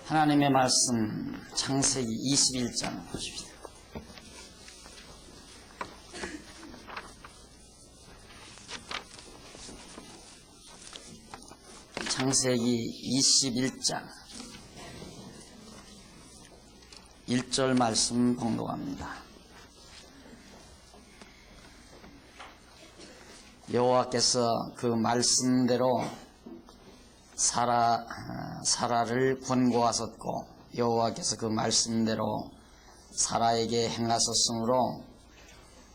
하나님의 말씀 창세기 21장 보십시다. 창세기 21장 1절 말씀 봉독합니다. 여호와께서 그 말씀대로 사라를 권고하셨고 여호와께서 그 말씀대로 사라에게 행하셨으므로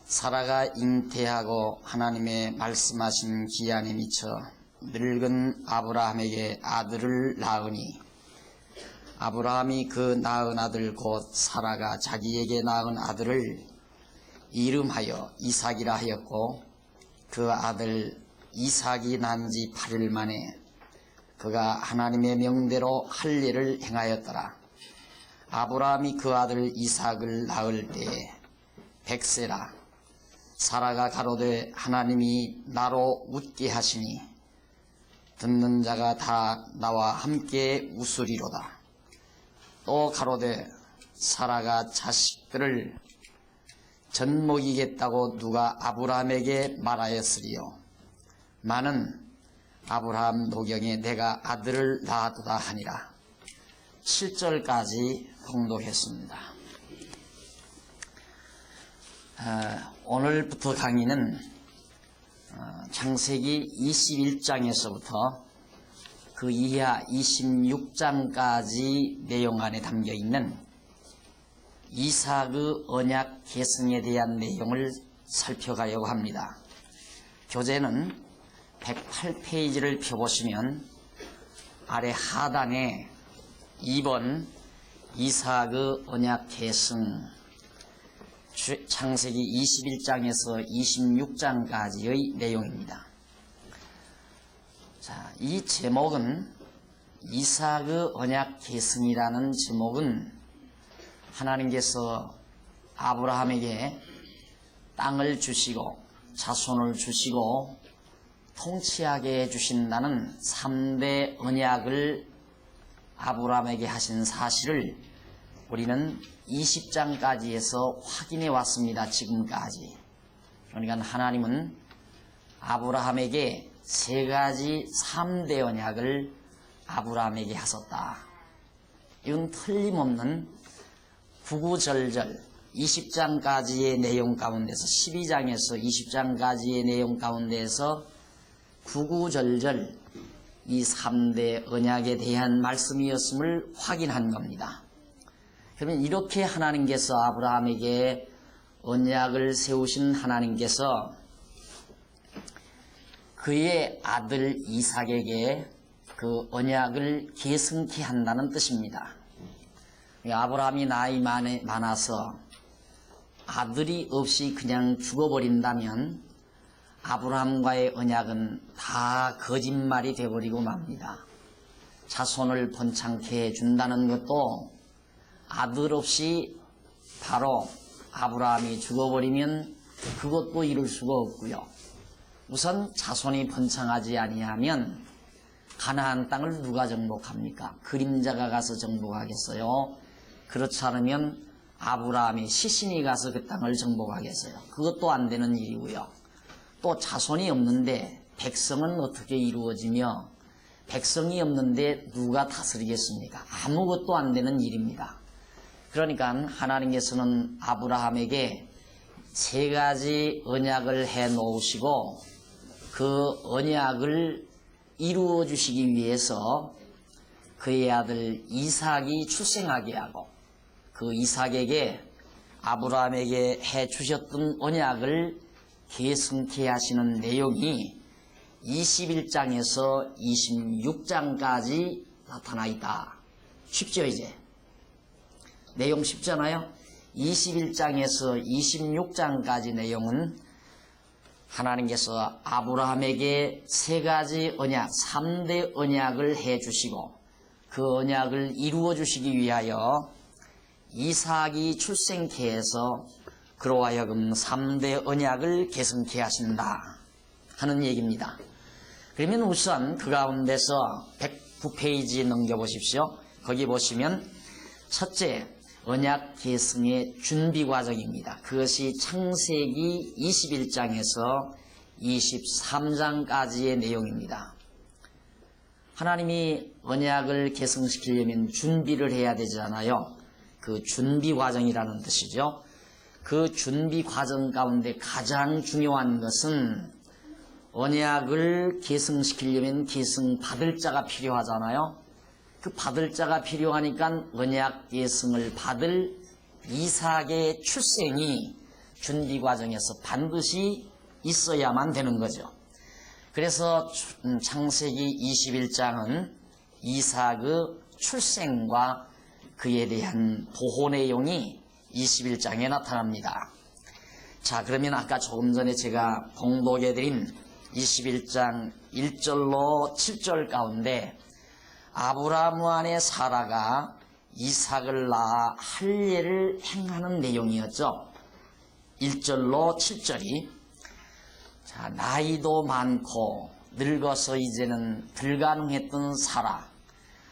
사라가 잉태하고 하나님의 말씀하신 기한에 미쳐 늙은 아브라함에게 아들을 낳으니 아브라함이 그 낳은 아들 곧 사라가 자기에게 낳은 아들을 이름하여 이삭이라 하였고 그 아들 이삭이 난 지 8일 만에 그가 하나님의 명대로 할 일을 행하였더라. 아브라함이 그 아들 이삭을 낳을 때에 100세라. 사라가 가로되 하나님이 나로 웃게 하시니 듣는 자가 다 나와 함께 웃으리로다. 또 가로되 사라가 자식들을 젖먹이겠다고 누가 아브라함에게 말하였으리요. 많은 아브라함 노경에 내가 아들을 낳았다 하니라. 7절까지 봉독했습니다. 오늘부터 강의는 창세기 21장에서부터 그 이하 26장까지 내용 안에 담겨있는 이삭의 언약 계승에 대한 내용을 살펴가려고 합니다. 교재는 108페이지를 펴보시면 아래 하단에 2번 이삭의 언약 계승 창세기 21장에서 26장까지의 내용입니다. 자, 이 제목은 이삭의 언약 계승이라는 제목은 하나님께서 아브라함에게 땅을 주시고 자손을 주시고 통치하게 해주신다는 3대 언약을 아브라함에게 하신 사실을 우리는 20장까지 해서 확인해 왔습니다. 지금까지. 그러니까 하나님은 아브라함에게 3가지 3대 언약을 아브라함에게 하셨다. 이건 틀림없는 구구절절 20장까지의 내용 가운데서 12장에서 20장까지의 내용 가운데에서 구구절절 이 3대 언약에 대한 말씀이었음을 확인한 겁니다. 그러면 이렇게 하나님께서 아브라함에게 언약을 세우신 하나님께서 그의 아들 이삭에게 그 언약을 계승케 한다는 뜻입니다. 아브라함이 나이 많아서 아들이 없이 그냥 죽어버린다면 아브라함과의 언약은 다 거짓말이 되어버리고 맙니다. 자손을 번창케 해준다는 것도 아들 없이 바로 아브라함이 죽어버리면 그것도 이룰 수가 없고요. 우선 자손이 번창하지 아니하면 가나안 땅을 누가 정복합니까? 그림자가 가서 정복하겠어요? 그렇지 않으면 아브라함이 시신이 가서 그 땅을 정복하겠어요? 그것도 안 되는 일이고요. 또 자손이 없는데 백성은 어떻게 이루어지며 백성이 없는데 누가 다스리겠습니까? 아무것도 안 되는 일입니다. 그러니까 하나님께서는 아브라함에게 3가지 언약을 해 놓으시고 그 언약을 이루어 주시기 위해서 그의 아들 이삭이 출생하게 하고 그 이삭에게 아브라함에게 해 주셨던 언약을 계승케 하시는 내용이 21장에서 26장까지 나타나 있다. 쉽죠 이제? 내용 쉽잖아요? 21장에서 26장까지 내용은 하나님께서 아브라함에게 3가지 언약, 3대 언약을 해주시고 그 언약을 이루어 주시기 위하여 이삭이 출생케 해서 그로 하여금 3대 언약을 계승케 하신다 하는 얘기입니다. 그러면 우선 그 가운데서 109페이지 넘겨보십시오. 거기 보시면 첫째, 언약 계승의 준비 과정입니다. 그것이 창세기 21장에서 23장까지의 내용입니다. 하나님이 언약을 계승시키려면 준비를 해야 되잖아요. 그 준비 과정이라는 뜻이죠. 그 준비 과정 가운데 가장 중요한 것은 언약을 계승시키려면 계승 받을 자가 필요하잖아요. 그 받을 자가 필요하니까 언약 계승을 받을 이삭의 출생이 준비 과정에서 반드시 있어야만 되는 거죠. 그래서 창세기 21장은 이삭의 출생과 그에 대한 보호 내용이 21장에 나타납니다. 자, 그러면 아까 조금 전에 제가 봉독해드린 21장 1절로 7절 가운데 아브라함 안에 사라가 이삭을 낳아 할례를 행하는 내용이었죠. 1절로 7절이 자, 나이도 많고 늙어서 이제는 불가능했던 사라,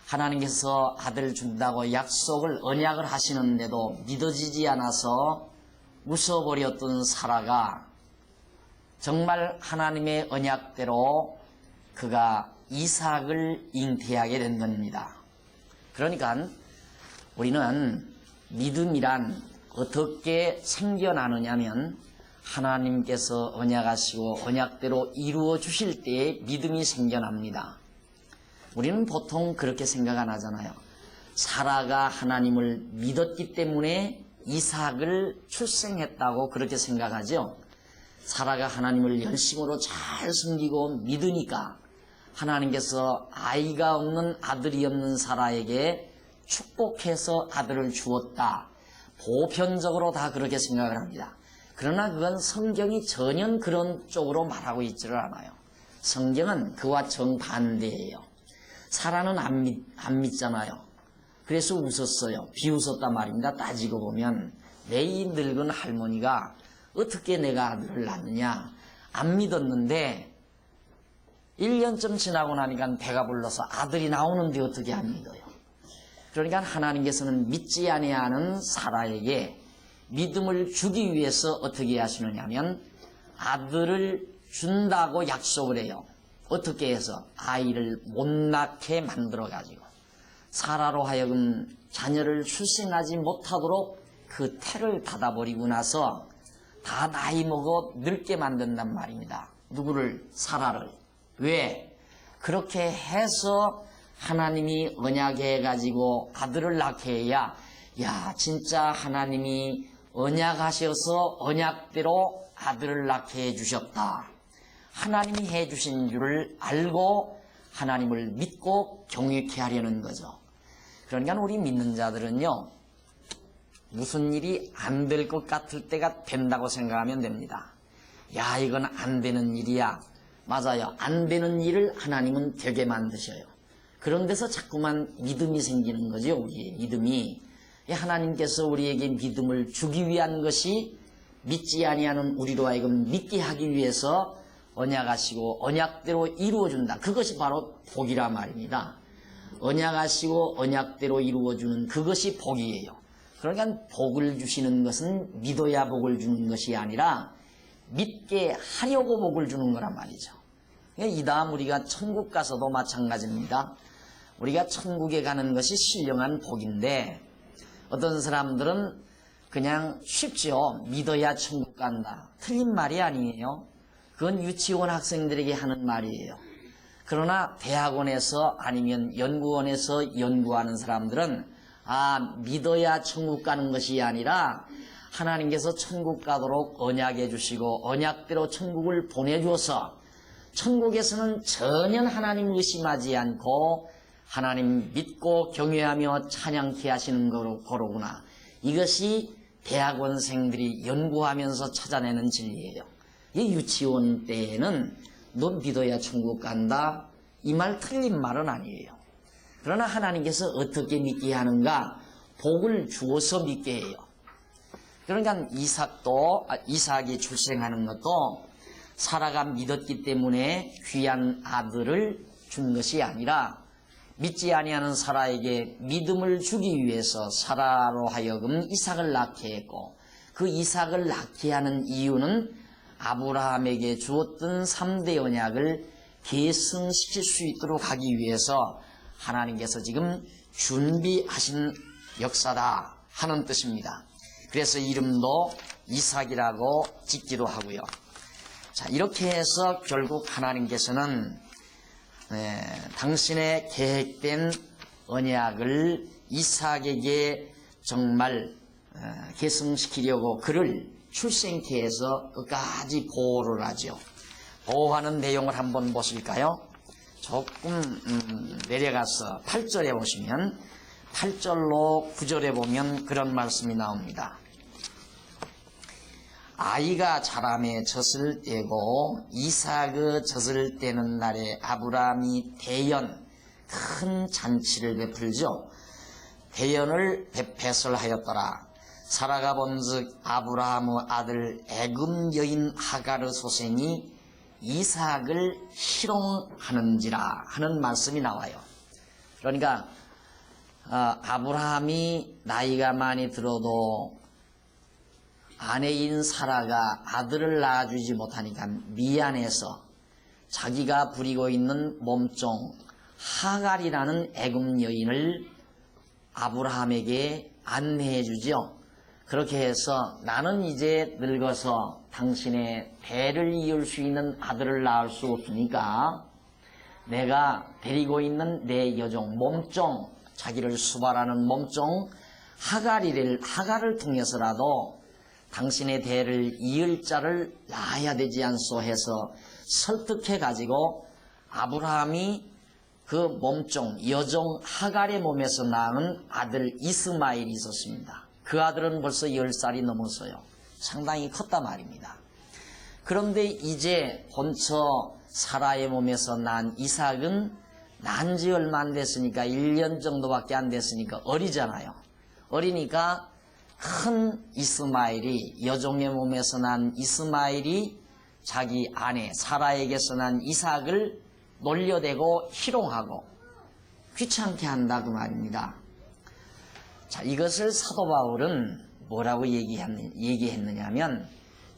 하나님께서 아들 준다고 약속을 언약을 하시는데도 믿어지지 않아서 웃어버렸던 사라가 정말 하나님의 언약대로 그가 이삭을 잉태하게 된 겁니다. 그러니까 우리는 믿음이란 어떻게 생겨나느냐면 하나님께서 언약하시고 언약대로 이루어 주실 때에 믿음이 생겨납니다. 우리는 보통 그렇게 생각 안 하잖아요. 사라가 하나님을 믿었기 때문에 이삭을 출생했다고 그렇게 생각하죠. 사라가 하나님을 열심으로 잘 섬기고 믿으니까 하나님께서 아이가 없는 아들이 없는 사라에게 축복해서 아들을 주었다. 보편적으로 다 그렇게 생각을 합니다. 그러나 그건 성경이 전혀 그런 쪽으로 말하고 있지를 않아요. 성경은 그와 정반대예요. 사라는 안 믿잖아요. 그래서 웃었어요. 비웃었단 말입니다. 따지고 보면 내 이 늙은 할머니가 어떻게 내가 아들을 낳느냐. 안 믿었는데 1년쯤 지나고 나니까 배가 불러서 아들이 나오는데 어떻게 안 믿어요. 그러니까 하나님께서는 믿지 아니하는 사라에게 믿음을 주기 위해서 어떻게 하시느냐면 아들을 준다고 약속을 해요. 어떻게 해서? 아이를 못 낳게 만들어가지고 사라로 하여금 자녀를 출생하지 못하도록 그 태를 닫아버리고 나서 다 나이 먹어 늙게 만든단 말입니다. 누구를? 사라를. 왜? 그렇게 해서 하나님이 언약해가지고 아들을 낳게 해야 야 진짜 하나님이 언약하셔서 언약대로 아들을 낳게 해주셨다. 하나님이 해주신 줄을 알고 하나님을 믿고 경외케 하려는 거죠. 그러니까 우리 믿는 자들은요, 무슨 일이 안 될 것 같을 때가 된다고 생각하면 됩니다. 야, 이건 안 되는 일이야. 맞아요. 안 되는 일을 하나님은 되게 만드셔요. 그런 데서 자꾸만 믿음이 생기는 거죠. 우리의 믿음이. 하나님께서 우리에게 믿음을 주기 위한 것이 믿지 아니하는 우리로 하여금 믿게 하기 위해서 언약하시고 언약대로 이루어준다. 그것이 바로 복이라 말입니다. 언약하시고 언약대로 이루어주는 그것이 복이에요. 그러니까 복을 주시는 것은 믿어야 복을 주는 것이 아니라 믿게 하려고 복을 주는 거란 말이죠. 이 다음 우리가 천국 가서도 마찬가지입니다. 우리가 천국에 가는 것이 신령한 복인데 어떤 사람들은 그냥 쉽죠. 믿어야 천국 간다. 틀린 말이 아니에요. 그건 유치원 학생들에게 하는 말이에요. 그러나 대학원에서 아니면 연구원에서 연구하는 사람들은 믿어야 천국 가는 것이 아니라 하나님께서 천국 가도록 언약해 주시고 언약대로 천국을 보내주어서 천국에서는 전혀 하나님 의심하지 않고 하나님 믿고 경외하며 찬양케 하시는 거로구나. 이것이 대학원생들이 연구하면서 찾아내는 진리예요. 이 유치원 때에는 너 믿어야 천국 간다. 이 말 틀린 말은 아니에요. 그러나 하나님께서 어떻게 믿게 하는가? 복을 주어서 믿게 해요. 그러니까 이삭이 출생하는 것도 사라가 믿었기 때문에 귀한 아들을 준 것이 아니라 믿지 아니하는 사라에게 믿음을 주기 위해서 사라로 하여금 이삭을 낳게 했고, 그 이삭을 낳게 하는 이유는 아브라함에게 주었던 3대 언약을 계승시킬 수 있도록 하기 위해서 하나님께서 지금 준비하신 역사다 하는 뜻입니다. 그래서 이름도 이삭이라고 짓기도 하고요. 자, 이렇게 해서 결국 하나님께서는 당신의 계획된 언약을 이삭에게 정말 계승시키려고 그를 출생케 해서 끝까지 보호를 하죠. 보호하는 내용을 한번 보실까요? 조금 내려가서 8절에 보시면 8절로 9절에 보면 그런 말씀이 나옵니다. 아이가 자라매 젖을 떼고 이삭의 젖을 떼는 날에 아브라함이 대연 큰 잔치를 베풀죠. 대연을 배설하였더라. 사라가 본즉 아브라함의 아들 애굽 여인 하갈의 소생이 이삭을 희롱하는지라 하는 말씀이 나와요. 그러니까 아브라함이 나이가 많이 들어도 아내인 사라가 아들을 낳아주지 못하니까 미안해서 자기가 부리고 있는 몸종 하갈이라는 애굽 여인을 아브라함에게 안내해 주죠. 그렇게 해서 나는 이제 늙어서 당신의 대를 이을 수 있는 아들을 낳을 수 없으니까 내가 데리고 있는 내 여종 몸종, 자기를 수발하는 몸종 하갈을 통해서라도 당신의 대를 이을 자를 낳아야 되지 않소 해서 설득해 가지고 아브라함이 그 몸종 여종 하갈의 몸에서 낳은 아들 이스마엘이 있었습니다. 그 아들은 벌써 10살이 넘었어요. 상당히 컸단 말입니다. 그런데 이제 본처 사라의 몸에서 난 이삭은 난 지 얼마 안 됐으니까 1년 정도밖에 안 됐으니까 어리잖아요. 어리니까 큰 이스마엘이 여종의 몸에서 난 이스마엘이 자기 아내 사라에게서 난 이삭을 놀려대고 희롱하고 귀찮게 한다 그 말입니다. 자, 이것을 사도 바울은 뭐라고 얘기했느냐 하면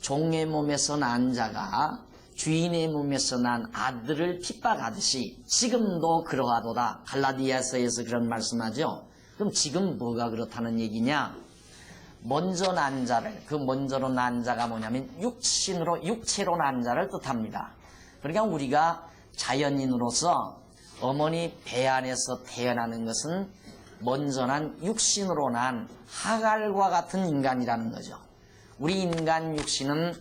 종의 몸에서 난 자가 주인의 몸에서 난 아들을 핍박하듯이 지금도 그러하도다. 갈라디아서에서 그런 말씀하죠. 그럼 지금 뭐가 그렇다는 얘기냐? 먼저 난 자를, 그 먼저로 난 자가 뭐냐면 육체로 난 자를 뜻합니다. 그러니까 우리가 자연인으로서 어머니 배 안에서 태어나는 것은 먼저 난 육신으로 난 하갈과 같은 인간이라는 거죠. 우리 인간 육신은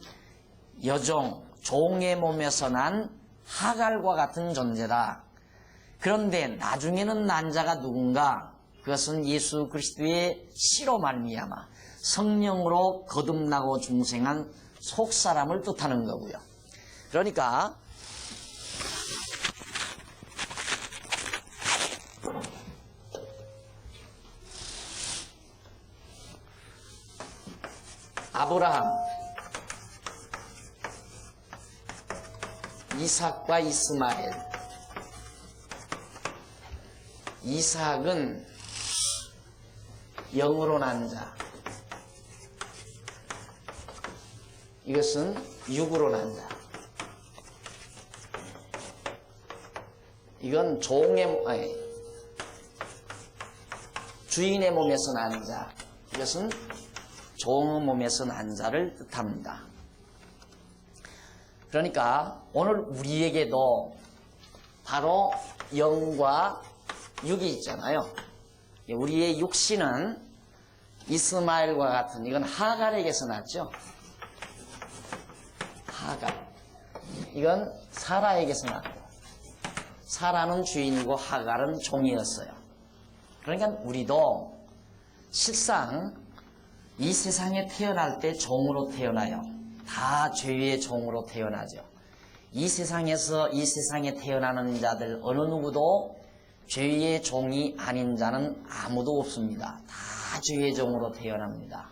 여종, 종의 몸에서 난 하갈과 같은 존재다. 그런데 나중에는 난 자가 누군가? 그것은 예수 그리스도의 씨로 말미암아 성령으로 거듭나고 중생한 속사람을 뜻하는 거고요. 그러니까 아브라함, 이삭과 이스마엘. 이삭은 영으로 난 자, 이것은 육으로 난 자. 이건 주인의 몸에서 난 자, 이것은 종의 몸에서 난 자를 뜻합니다. 그러니까 오늘 우리에게도 바로 영과 육이 있잖아요. 우리의 육신은 이스마엘과 같은, 이건 하갈에게서 났죠. 하갈. 이건 사라에게서 났고, 사라는 주인이고 하갈은 종이었어요. 그러니까 우리도 실상 이 세상에 태어날 때 종으로 태어나요. 다 죄의 종으로 태어나죠. 이 세상에 태어나는 자들 어느 누구도 죄의 종이 아닌 자는 아무도 없습니다. 다 죄의 종으로 태어납니다.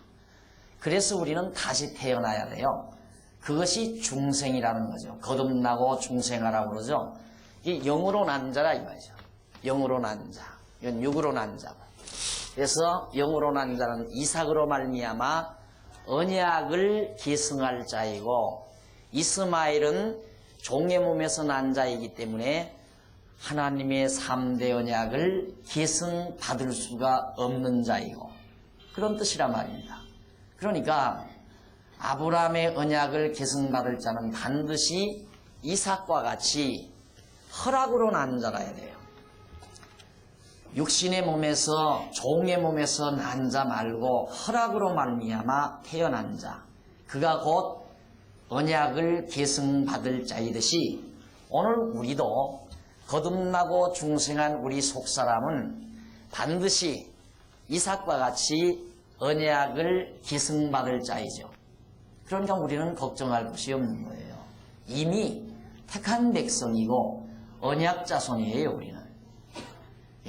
그래서 우리는 다시 태어나야 돼요. 그것이 중생이라는 거죠. 거듭나고 중생하라고 그러죠. 이 영으로 난 자라 이거죠. 영으로 난 자, 이건 육으로 난 자고. 그래서 영으로 난 자는 이삭으로 말미암아 언약을 계승할 자이고, 이스마엘은 종의 몸에서 난 자이기 때문에 하나님의 3대 언약을 계승받을 수가 없는 자이고, 그런 뜻이란 말입니다. 그러니까 아브라함의 언약을 계승받을 자는 반드시 이삭과 같이 허락으로 난 자라야 돼요. 육신의 몸에서, 종의 몸에서 난 자 말고 허락으로 말미암아 태어난 자, 그가 곧 언약을 계승받을 자이듯이 오늘 우리도 거듭나고 중생한 우리 속사람은 반드시 이삭과 같이 언약을 계승받을 자이죠. 그러니까 우리는 걱정할 것이 없는 거예요. 이미 택한 백성이고 언약 자손이에요.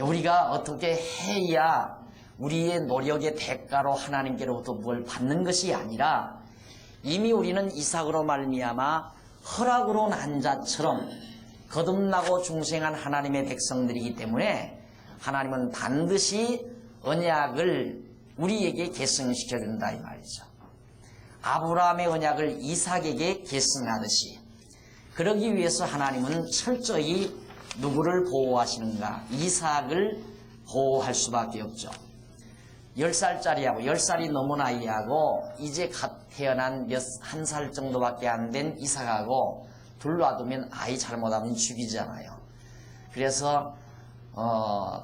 우리가 어떻게 해야 우리의 노력의 대가로 하나님께로부터 뭘 받는 것이 아니라 이미 우리는 이삭으로 말미암아 허락으로 난 자처럼 거듭나고 중생한 하나님의 백성들이기 때문에 하나님은 반드시 언약을 우리에게 계승시켜 준다 이 말이죠. 아브라함의 언약을 이삭에게 계승하듯이, 그러기 위해서 하나님은 철저히 누구를 보호하시는가? 이삭을 보호할 수밖에 없죠. 10살짜리하고 10살이 넘은 아이하고 이제 갓 태어난 한 살 정도밖에 안 된 이삭하고 둘 놔두면 아이 잘못하면 죽이잖아요. 그래서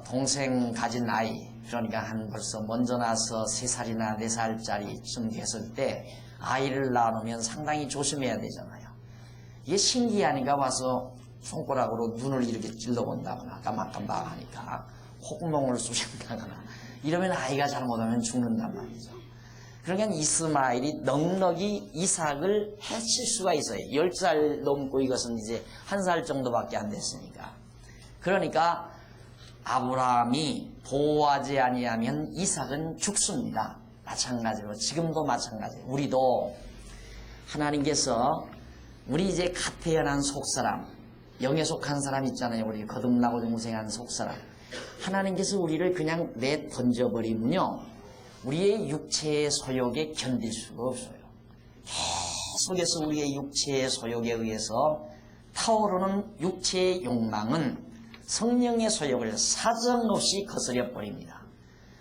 동생 가진 아이, 그러니까 한 벌써 먼저 나서 3살이나 4살짜리쯤 됐을 때 아이를 낳으면 상당히 조심해야 되잖아요. 이게 신기하니까 와서 손가락으로 눈을 이렇게 찔러본다거나 깜빡깜빡하니까 콧구멍을 쑤신다거나 이러면 아이가 잘못하면 죽는단 말이죠. 그러니까 이스마엘이 넉넉히 이삭을 해칠 수가 있어요. 10살 넘고 이것은 이제 1살 정도밖에 안 됐으니까. 그러니까 아브라함이 보호하지 아니하면 이삭은 죽습니다. 마찬가지로 지금도 마찬가지예요. 우리도 하나님께서 우리 이제 갓 태어난 속사람, 영에 속한 사람 있잖아요. 우리 거듭나고 중생한 속사람. 하나님께서 우리를 그냥 내 던져버리면요, 우리의 육체의 소욕에 견딜 수가 없어요. 계속해서 우리의 육체의 소욕에 의해서 타오르는 육체의 욕망은 성령의 소욕을 사정없이 거스려 버립니다.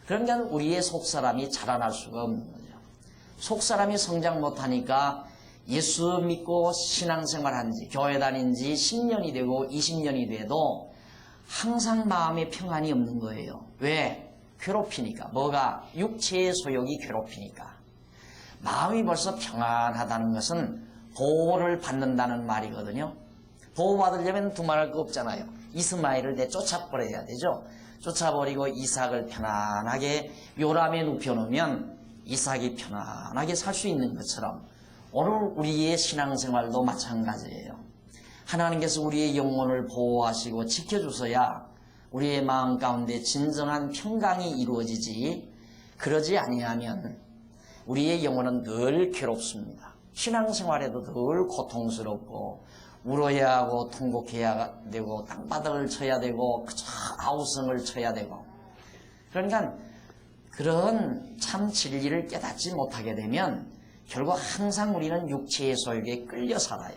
그러니까 우리의 속사람이 자라날 수가 없는 거죠. 속사람이 성장 못하니까 예수 믿고 신앙생활한 지, 교회 다닌 지 10년이 되고 20년이 돼도 항상 마음에 평안이 없는 거예요. 왜? 괴롭히니까. 뭐가? 육체의 소욕이 괴롭히니까. 마음이 벌써 평안하다는 것은 보호를 받는다는 말이거든요. 보호받으려면 두말할 거 없잖아요. 이스마엘을 쫓아버려야 되죠. 쫓아버리고 이삭을 편안하게 요람에 눕혀놓으면 이삭이 편안하게 살 수 있는 것처럼 오늘 우리의 신앙생활도 마찬가지예요. 하나님께서 우리의 영혼을 보호하시고 지켜주셔야 우리의 마음 가운데 진정한 평강이 이루어지지, 그러지 아니하면 우리의 영혼은 늘 괴롭습니다. 신앙생활에도 늘 고통스럽고 울어야 하고 통곡해야 되고 땅바닥을 쳐야 되고 그저 아우성을 쳐야 되고, 그러니까 그런 참 진리를 깨닫지 못하게 되면 결국 항상 우리는 육체의 소욕에 끌려 살아요.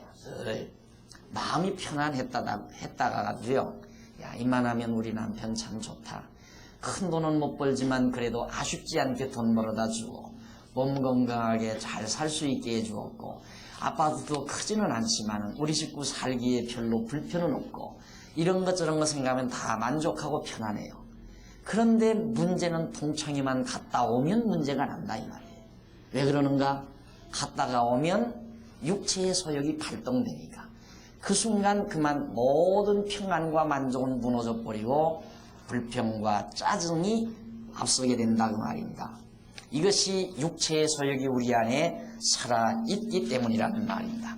마음이 편안했다가도요, 야, 이만하면 우리 남편 참 좋다. 큰 돈은 못 벌지만 그래도 아쉽지 않게 돈 벌어다 주고 몸 건강하게 잘 살 수 있게 해주었고 아파트도 크지는 않지만 우리 식구 살기에 별로 불편은 없고 이런 것 저런 거 생각하면 다 만족하고 편안해요. 그런데 문제는 동창회만 갔다 오면 문제가 난다 이 말이에요. 왜 그러는가? 갔다가 오면 육체의 소욕이 발동되니까 그 순간 그만 모든 평안과 만족은 무너져 버리고 불평과 짜증이 앞서게 된다 그 말입니다. 이것이 육체의 소욕이 우리 안에 살아있기 때문이라는 말입니다.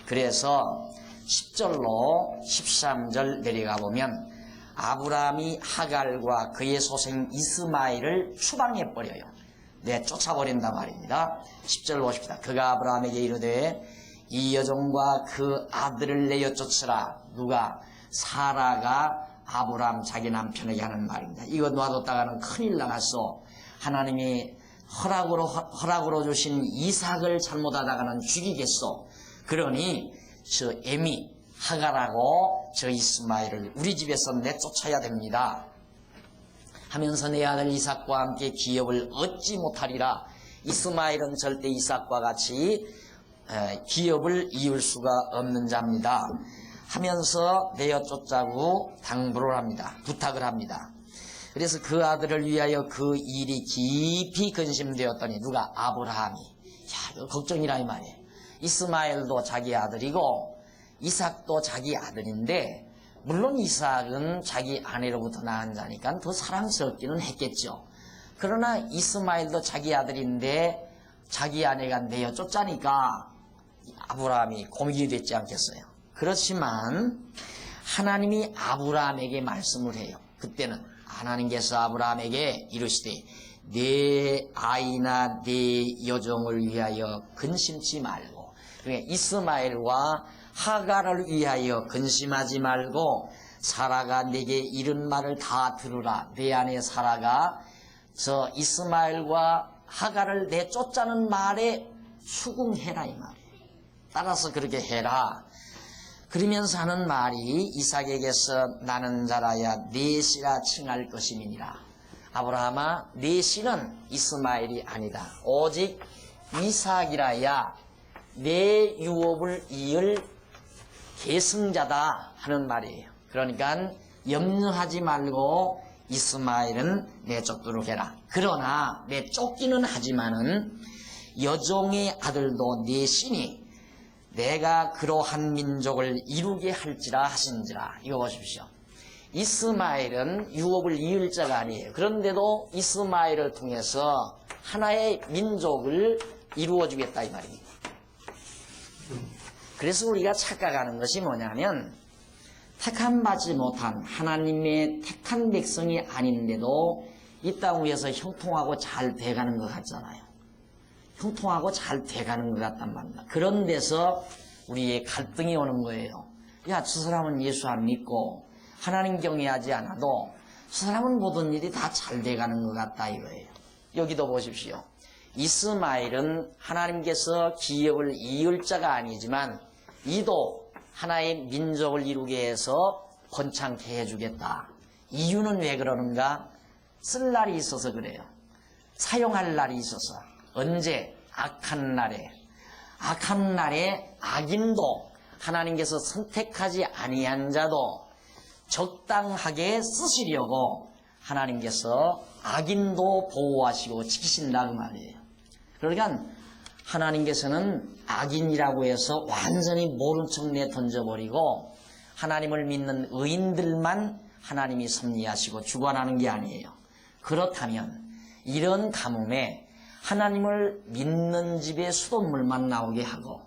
그래서 10절로 13절 내려가 보면 아브라함이 하갈과 그의 소생 이스마엘을 추방해버려요. 쫓아버린단 말입니다. 10절 보십시다. 그가 아브라함에게 이르되 이 여종과 그 아들을 내어 쫓으라. 누가? 사라가 아브라함 자기 남편에게 하는 말입니다. 이거 놔뒀다가는 큰일 나갔어. 하나님이 허락으로 주신 이삭을 잘못하다가는 죽이겠어. 그러니 저 애미 하갈하고 저 이스마엘을 우리 집에서 내쫓아야 됩니다 하면서 내 아들 이삭과 함께 기업을 얻지 못하리라. 이스마엘은 절대 이삭과 같이 기업을 이을 수가 없는 자입니다 하면서 내어 쫓자고 당부를 합니다. 부탁을 합니다. 그래서 그 아들을 위하여 그 일이 깊이 근심되었더니 누가? 아브라함이. 야, 이거 걱정이라 이 말이에요. 이스마엘도 자기 아들이고 이삭도 자기 아들인데 물론 이삭은 자기 아내로부터 낳은 자니까 더 사랑스럽기는 했겠죠. 그러나 이스마엘도 자기 아들인데 자기 아내가 내어 쫓자니까 아브라함이 고민이 됐지 않겠어요. 그렇지만 하나님이 아브라함에게 말씀을 해요. 그때는 하나님께서 아브라함에게 이르시되 내 아이나 내 여종을 위하여 근심치 말고, 그러니까 이스마엘과 하갈을 위하여 근심하지 말고 사라가 내게 이른 말을 다 들으라. 내 아내 사라가 저 이스마엘과 하갈을 내쫓자는 말에 수긍해라 이 말이에요. 따라서 그렇게 해라. 그러면서 하는 말이 이삭에게서 나는 자라야 네 씨라 칭할 것임이니라. 아브라함아, 네 씨는 이스마엘이 아니다. 오직 이삭이라야 내 유업을 이을 계승자다 하는 말이에요. 그러니까 염려하지 말고 이스마엘은 내쫓도록 해라. 그러나 내쫓기는 하지만은 여종의 아들도 네 씨니 내가 그러한 민족을 이루게 할지라 하신지라. 이거 보십시오. 이스마엘은 유업을 이을 자가 아니에요. 그런데도 이스마엘을 통해서 하나의 민족을 이루어주겠다 이 말입니다. 그래서 우리가 착각하는 것이 뭐냐면 택함받지 못한 하나님의 택한 백성이 아닌데도 이 땅 위에서 형통하고 잘 돼가는 것 같잖아요. 형통하고 잘 돼가는 것 같단 말입니다. 그런 데서 우리의 갈등이 오는 거예요. 야, 저 사람은 예수 안 믿고 하나님 경외하지 않아도 저 사람은 모든 일이 다 잘 돼가는 것 같다 이거예요. 여기도 보십시오. 이스마엘은 하나님께서 기업을 이을 자가 아니지만 이도 하나의 민족을 이루게 해서 번창케 해주겠다. 이유는 왜 그러는가? 쓸 날이 있어서 그래요. 사용할 날이 있어서. 언제? 악한 날에. 악한 날에 악인도 하나님께서 선택하지 아니한 자도 적당하게 쓰시려고 하나님께서 악인도 보호하시고 지키신다 그 말이에요. 그러니까 하나님께서는 악인이라고 해서 완전히 모른 척 내 던져버리고 하나님을 믿는 의인들만 하나님이 섭리하시고 주관하는 게 아니에요. 그렇다면 이런 가뭄에 하나님을 믿는 집에 수돗물만 나오게 하고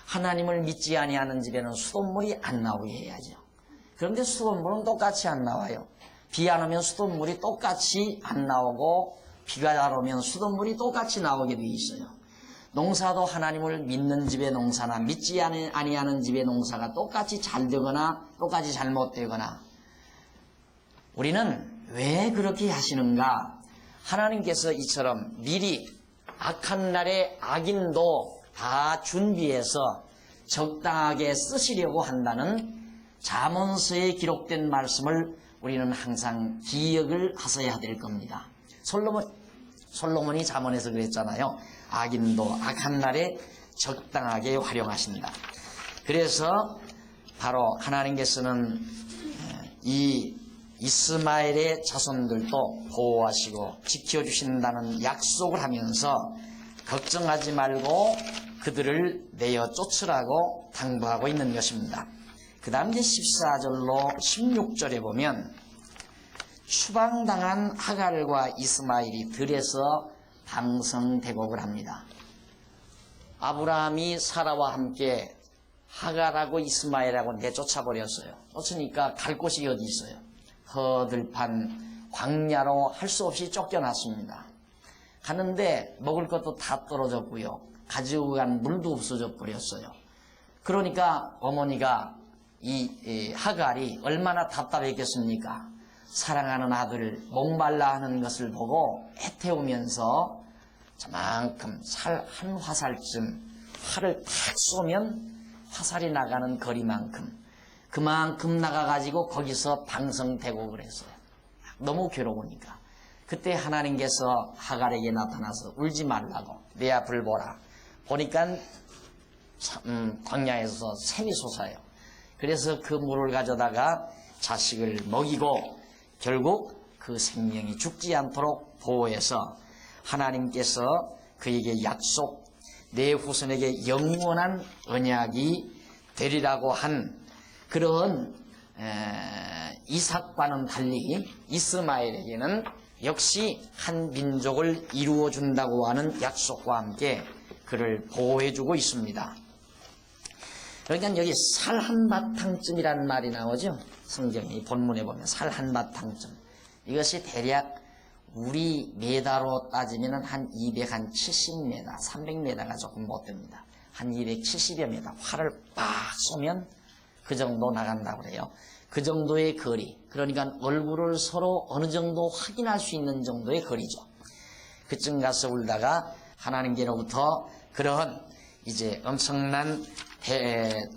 하나님을 믿지 아니하는 집에는 수돗물이 안 나오게 해야죠. 그런데 수돗물은 똑같이 안 나와요. 비 안 오면 수돗물이 똑같이 안 나오고 비가 잘 오면 수돗물이 똑같이 나오게 돼 있어요. 농사도 하나님을 믿는 집의 농사나 믿지 아니하는 집의 농사가 똑같이 잘 되거나 똑같이 잘못되거나. 우리는 왜 그렇게 하시는가? 하나님께서 이처럼 미리 악한 날에 악인도 다 준비해서 적당하게 쓰시려고 한다는 잠언서에 기록된 말씀을 우리는 항상 기억을 하셔야 될 겁니다. 솔로몬이 잠언에서 그랬잖아요. 악인도 악한 날에 적당하게 활용하신다. 그래서 바로 하나님께서는 이 이스마엘의 자손들도 보호하시고 지켜주신다는 약속을 하면서 걱정하지 말고 그들을 내어 쫓으라고 당부하고 있는 것입니다. 그 다음 이제 14절로 16절에 보면 추방당한 하갈과 이스마엘이 들에서 방성대곡을 합니다. 아브라함이 사라와 함께 하갈하고 이스마엘하고 내쫓아버렸어요. 쫓으니까 갈 곳이 어디 있어요? 허들판 광야로 할 수 없이 쫓겨났습니다. 가는데 먹을 것도 다 떨어졌고요. 가지고 간 물도 없어져 버렸어요. 그러니까 어머니가 이 하갈이 얼마나 답답했겠습니까? 사랑하는 아들을 목말라 하는 것을 보고 애태우면서 저만큼 살 한 화살쯤 활을 탁 쏘면 화살이 나가는 거리만큼 그만큼 나가가지고 거기서 방성되고 그랬어요. 너무 괴로우니까. 그때 하나님께서 하갈에게 나타나서 울지 말라고 내 앞을 보라. 보니까 광야에서 샘이 솟아요. 그래서 그 물을 가져다가 자식을 먹이고 결국 그 생명이 죽지 않도록 보호해서 하나님께서 그에게 약속, 내 후손에게 영원한 언약이 되리라고 한 그런 이삭과는 달리 이스마엘에게는 역시 한 민족을 이루어준다고 하는 약속과 함께 그를 보호해주고 있습니다. 그러니까 여기 살 한바탕쯤이라는 말이 나오죠. 성경이 본문에 보면 살 한바탕쯤. 이것이 대략 우리 메다로 따지면 한 270m, 300m가 조금 못 됩니다. 한 270여 m. 활을 빡 쏘면 그 정도 나간다고 그래요. 그 정도의 거리. 그러니까 얼굴을 서로 어느 정도 확인할 수 있는 정도의 거리죠. 그쯤 가서 울다가 하나님께로부터 그런 이제 엄청난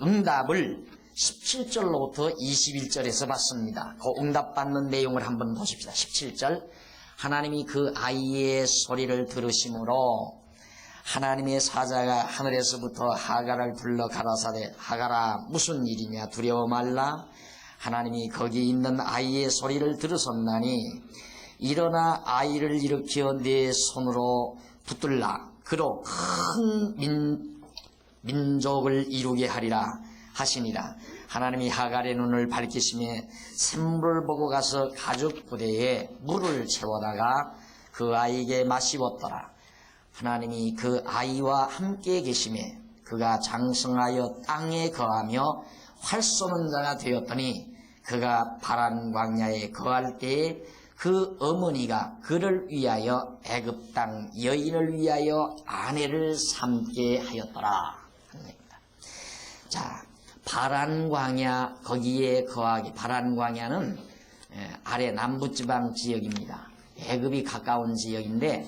응답을 17절로부터 21절에서 받습니다. 그 응답받는 내용을 한번 보십시다. 17절 하나님이 그 아이의 소리를 들으심으로 하나님의 사자가 하늘에서부터 하갈을 불러 가라사대 하갈아 무슨 일이냐 두려워 말라. 하나님이 거기 있는 아이의 소리를 들으셨나니 일어나 아이를 일으켜 내 손으로 붙들라. 그로 큰 민족을 이루게 하리라 하시니라. 하나님이 하갈의 눈을 밝히심에 샘물을 보고 가서 가죽 부대에 물을 채워다가 그 아이에게 마시웠더라. 하나님이 그 아이와 함께 계심에 그가 장성하여 땅에 거하며 활 쏘는 자가 되었더니 그가 바란 광야에 거할 때에 그 어머니가 그를 위하여 애굽 땅 여인을 위하여 아내를 삼게 하였더라. 자, 바란 광야 거기에 거하기. 바란 광야는 아래 남부지방 지역입니다. 애굽이 가까운 지역인데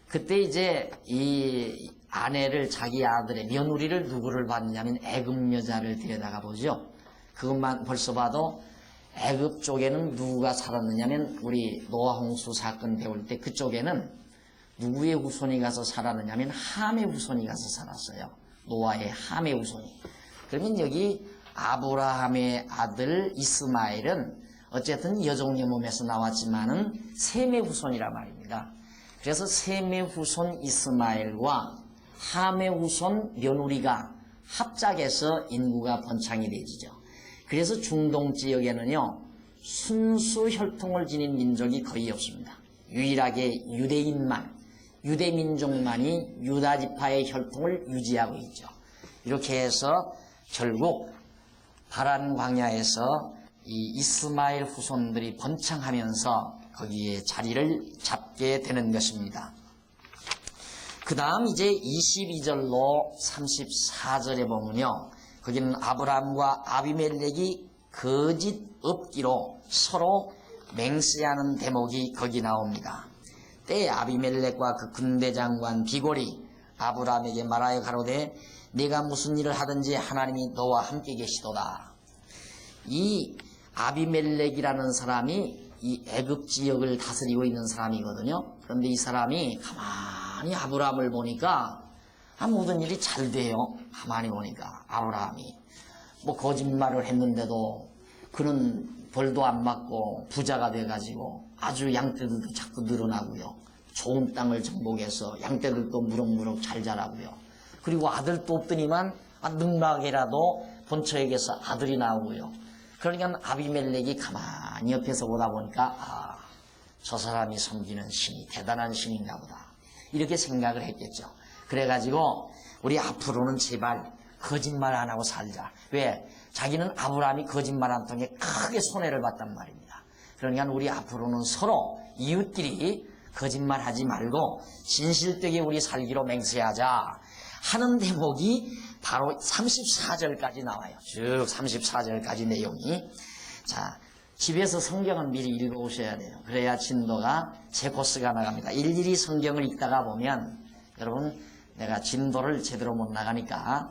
그때 이제 이 아내를 자기 아들의 며느리를 누구를 받느냐면 애굽 여자를 데려다가 보죠. 그것만 벌써 봐도 애굽 쪽에는 누가 살았느냐면 우리 노아 홍수 사건 배울 때 그쪽에는 누구의 후손이 가서 살았느냐면 함의 후손이 가서 살았어요. 노아의 함의 후손이. 그러면 여기 아브라함의 아들 이스마엘은 어쨌든 여종의 몸에서 나왔지만은 셈의 후손이란 말입니다. 그래서 셈의 후손 이스마엘과 함의 후손 며느리가 합작해서 인구가 번창이 되지죠. 그래서 중동 지역에는요 순수 혈통을 지닌 민족이 거의 없습니다. 유일하게 유대인만, 유대민족만이 유다지파의 혈통을 유지하고 있죠. 이렇게 해서 결국 바란 광야에서 이 이스마엘 후손들이 번창하면서 거기에 자리를 잡게 되는 것입니다. 그 다음 이제 22절로 34절에 보면요. 거기는 아브라함과 아비멜렉이 거짓 업기로 서로 맹세하는 대목이 거기 나옵니다. 때에 아비멜렉과 그 군대장관 비골이 아브라함에게 말하여 가로되 네가 무슨 일을 하든지 하나님이 너와 함께 계시도다. 이 아비멜렉이라는 사람이 이 애굽 지역을 다스리고 있는 사람이거든요. 그런데 이 사람이 가만히 아브라함을 보니까 모든 일이 잘 돼요. 가만히 보니까 아브라함이 뭐 거짓말을 했는데도 그는 벌도 안 맞고 부자가 돼가지고 아주 양떼들도 자꾸 늘어나고요. 좋은 땅을 정복해서 양떼들도 무럭무럭 잘 자라고요. 그리고 아들도 없더니만 능락이라도 본처에게서 아들이 나오고요. 그러니까 아비멜렉이 가만히 옆에서 보다 보니까 저 사람이 섬기는 신이 대단한 신인가 보다. 이렇게 생각을 했겠죠. 그래가지고 우리 앞으로는 제발 거짓말 안 하고 살자. 왜? 자기는 아브라함이 거짓말 안 통해 크게 손해를 봤단 말입니다. 그러니까 우리 앞으로는 서로 이웃끼리 거짓말하지 말고 진실되게 우리 살기로 맹세하자 하는 대목이 바로 34절까지 나와요. 쭉 34절까지 내용이. 자, 집에서 성경은 미리 읽어오셔야 돼요. 그래야 진도가 제 코스가 나갑니다. 일일이 성경을 읽다가 보면 여러분 내가 진도를 제대로 못 나가니까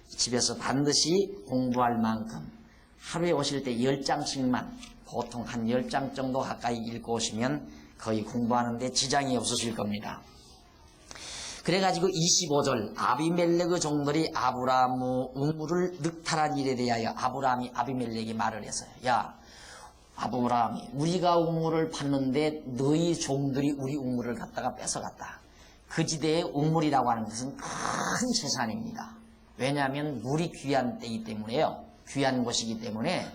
집에서 반드시 공부할 만큼 하루에 오실 때 10장씩만 보통 한 10장 정도 가까이 읽고 오시면 거의 공부하는데 지장이 없으실 겁니다. 그래가지고 25절 아비멜렉의 종들이 아브라함의 우물을 늑탈한 일에 대하여 아브라함이 아비멜렉이 말을 했어요. 야 아브라함이 우리가 우물을 팠는데 너희 종들이 우리 우물을 갖다가 뺏어갔다. 그 지대의 우물이라고 하는 것은 큰 재산입니다. 왜냐하면 물이 귀한 때이기 때문에요. 귀한 곳이기 때문에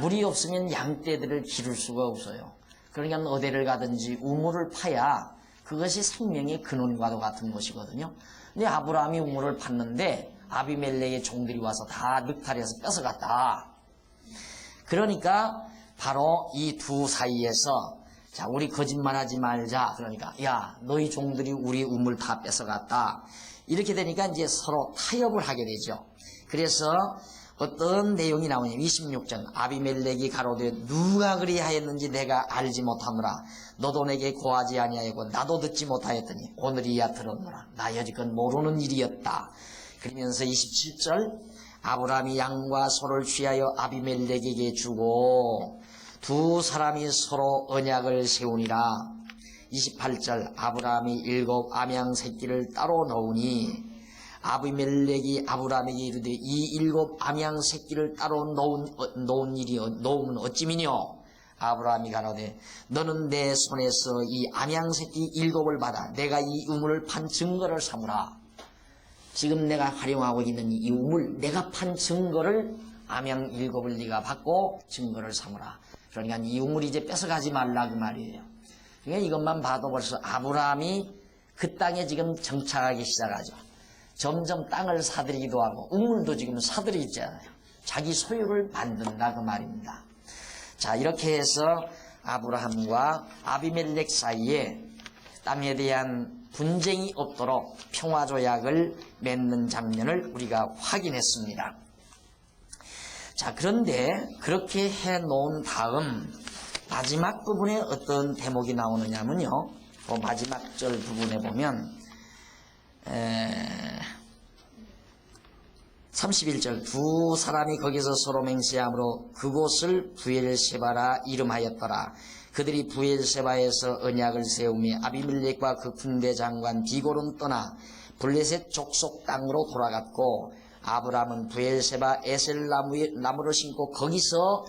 물이 없으면 양떼들을 기를 수가 없어요. 그러니까 어디를 가든지 우물을 파야 그것이 생명의 근원과도 같은 것이거든요. 근데 아브라함이 우물을 팠는데 아비멜렉의 종들이 와서 다 늑탈해서 뺏어갔다. 그러니까 바로 이 두 사이에서 자 우리 거짓말하지 말자. 그러니까 야 너희 종들이 우리 우물 다 뺏어갔다. 이렇게 되니까 이제 서로 타협을 하게 되죠. 그래서 어떤 내용이 나오냐면 26절 아비멜렉이 가로되 누가 그리하였는지 내가 알지 못하노라. 너도 내게 고하지 아니하였고 나도 듣지 못하였더니 오늘이야 들었노라. 나 여지껏 모르는 일이었다. 그러면서 27절 아브라함이 양과 소를 취하여 아비멜렉에게 주고 두 사람이 서로 언약을 세우니라. 28절 아브라함이 7 암양 새끼를 따로 놓으니 아비멜렉이 아브라함에게 이르되 이 7 암양 새끼를 따로 놓으면 어찌미뇨. 아브라함이 가로되 너는 내 손에서 이 암양 새끼 7을 받아 내가 이 우물을 판 증거를 삼으라. 지금 내가 활용하고 있는 이 우물 내가 판 증거를 암양 7을 네가 받고 증거를 삼으라. 그러니까 이 우물 이제 뺏어가지 말라 그 말이에요. 그러니까 이것만 봐도 벌써 아브라함이 그 땅에 지금 정착하기 시작하죠. 점점 땅을 사들이기도 하고 우물도 지금 사들이잖아요. 자기 소유를 만든다 그 말입니다. 자 이렇게 해서 아브라함과 아비멜렉 사이에 땅에 대한 분쟁이 없도록 평화조약을 맺는 장면을 우리가 확인했습니다. 자 그런데 그렇게 해놓은 다음 마지막 부분에 어떤 대목이 나오느냐면요. 그 마지막 절 부분에 보면 31절 두 사람이 거기서 서로 맹세함으로 그곳을 부엘세바라 이름하였더라. 그들이 부엘세바에서 언약을 세우며 아비멜렉과 그 군대 장관 비골은 떠나 블레셋 족속 땅으로 돌아갔고 아브라함은 부엘세바 에셀 나무를 심고 거기서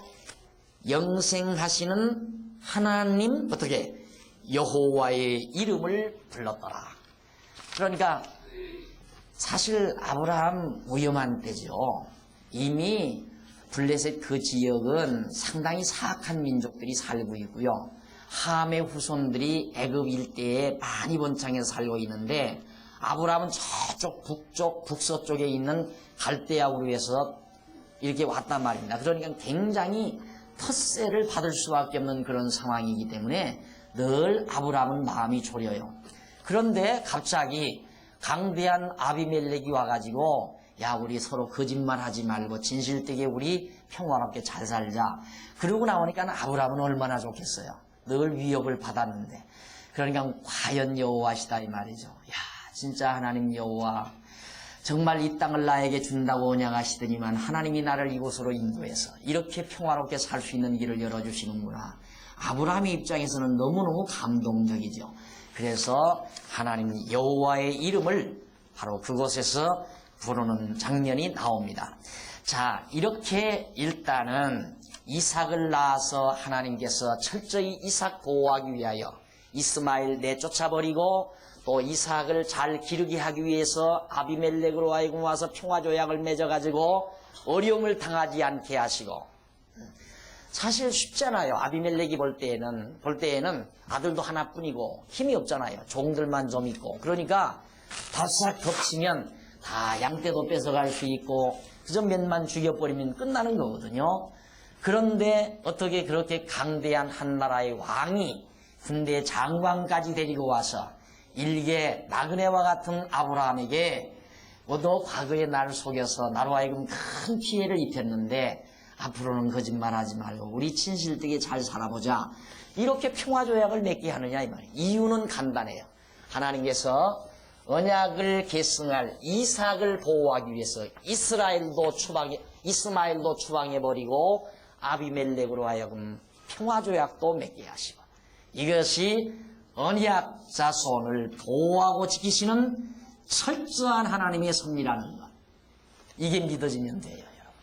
영생하시는 하나님 어떻게 여호와의 이름을 불렀더라. 그러니까 사실 아브라함 위험한 때죠. 이미 블레셋 그 지역은 상당히 사악한 민족들이 살고 있고요. 함의 후손들이 애굽 일대에 많이 번창해서 살고 있는데 아브라함은 저쪽 북쪽 북서쪽에 있는 갈대아우르에서 이렇게 왔단 말입니다. 그러니까 굉장히 텃세를 받을 수밖에 없는 그런 상황이기 때문에 늘 아브라함은 마음이 졸여요. 그런데 갑자기 강대한 아비멜렉이 와가지고 야 우리 서로 거짓말하지 말고 진실되게 우리 평화롭게 잘 살자. 그러고 나오니까 아브라함은 얼마나 좋겠어요. 늘 위협을 받았는데 그러니까 과연 여호와시다 이 말이죠. 야 진짜 하나님 여호와 정말 이 땅을 나에게 준다고 언약하시더니만 하나님이 나를 이곳으로 인도해서 이렇게 평화롭게 살 수 있는 길을 열어주시는구나. 아브라함의 입장에서는 너무너무 감동적이죠. 그래서 하나님 여호와의 이름을 바로 그곳에서 부르는 장면이 나옵니다. 자 이렇게 일단은 이삭을 낳아서 하나님께서 철저히 이삭 보호하기 위하여 이스마엘 내쫓아버리고 또 이삭을 잘 기르게 하기 위해서 아비멜렉으로 하여금 와서 평화조약을 맺어가지고 어려움을 당하지 않게 하시고 사실 쉽잖아요. 아비멜렉이 볼 때에는 아들도 하나뿐이고 힘이 없잖아요. 종들만 좀 있고 그러니까 바싹 덮치면 다 양떼도 뺏어갈 수 있고 그저 몇만 죽여버리면 끝나는 거거든요. 그런데 어떻게 그렇게 강대한 한 나라의 왕이 군대 장관까지 데리고 와서 일개 나그네와 같은 아브라함에게 너 과거에 나를 속여서 나로 하여금 큰 피해를 입혔는데 앞으로는 거짓말하지 말고 우리 진실되게 잘 살아보자. 이렇게 평화조약을 맺게 하느냐 이 말이에요. 이유는 간단해요. 하나님께서 언약을 계승할 이삭을 보호하기 위해서 이스마엘도 추방해버리고 아비멜렉으로 하여금 평화조약도 맺게 하시고, 이것이 언약 자손을 보호하고 지키시는 철저한 하나님의 섭리라는 것, 이게 믿어지면 돼요, 여러분.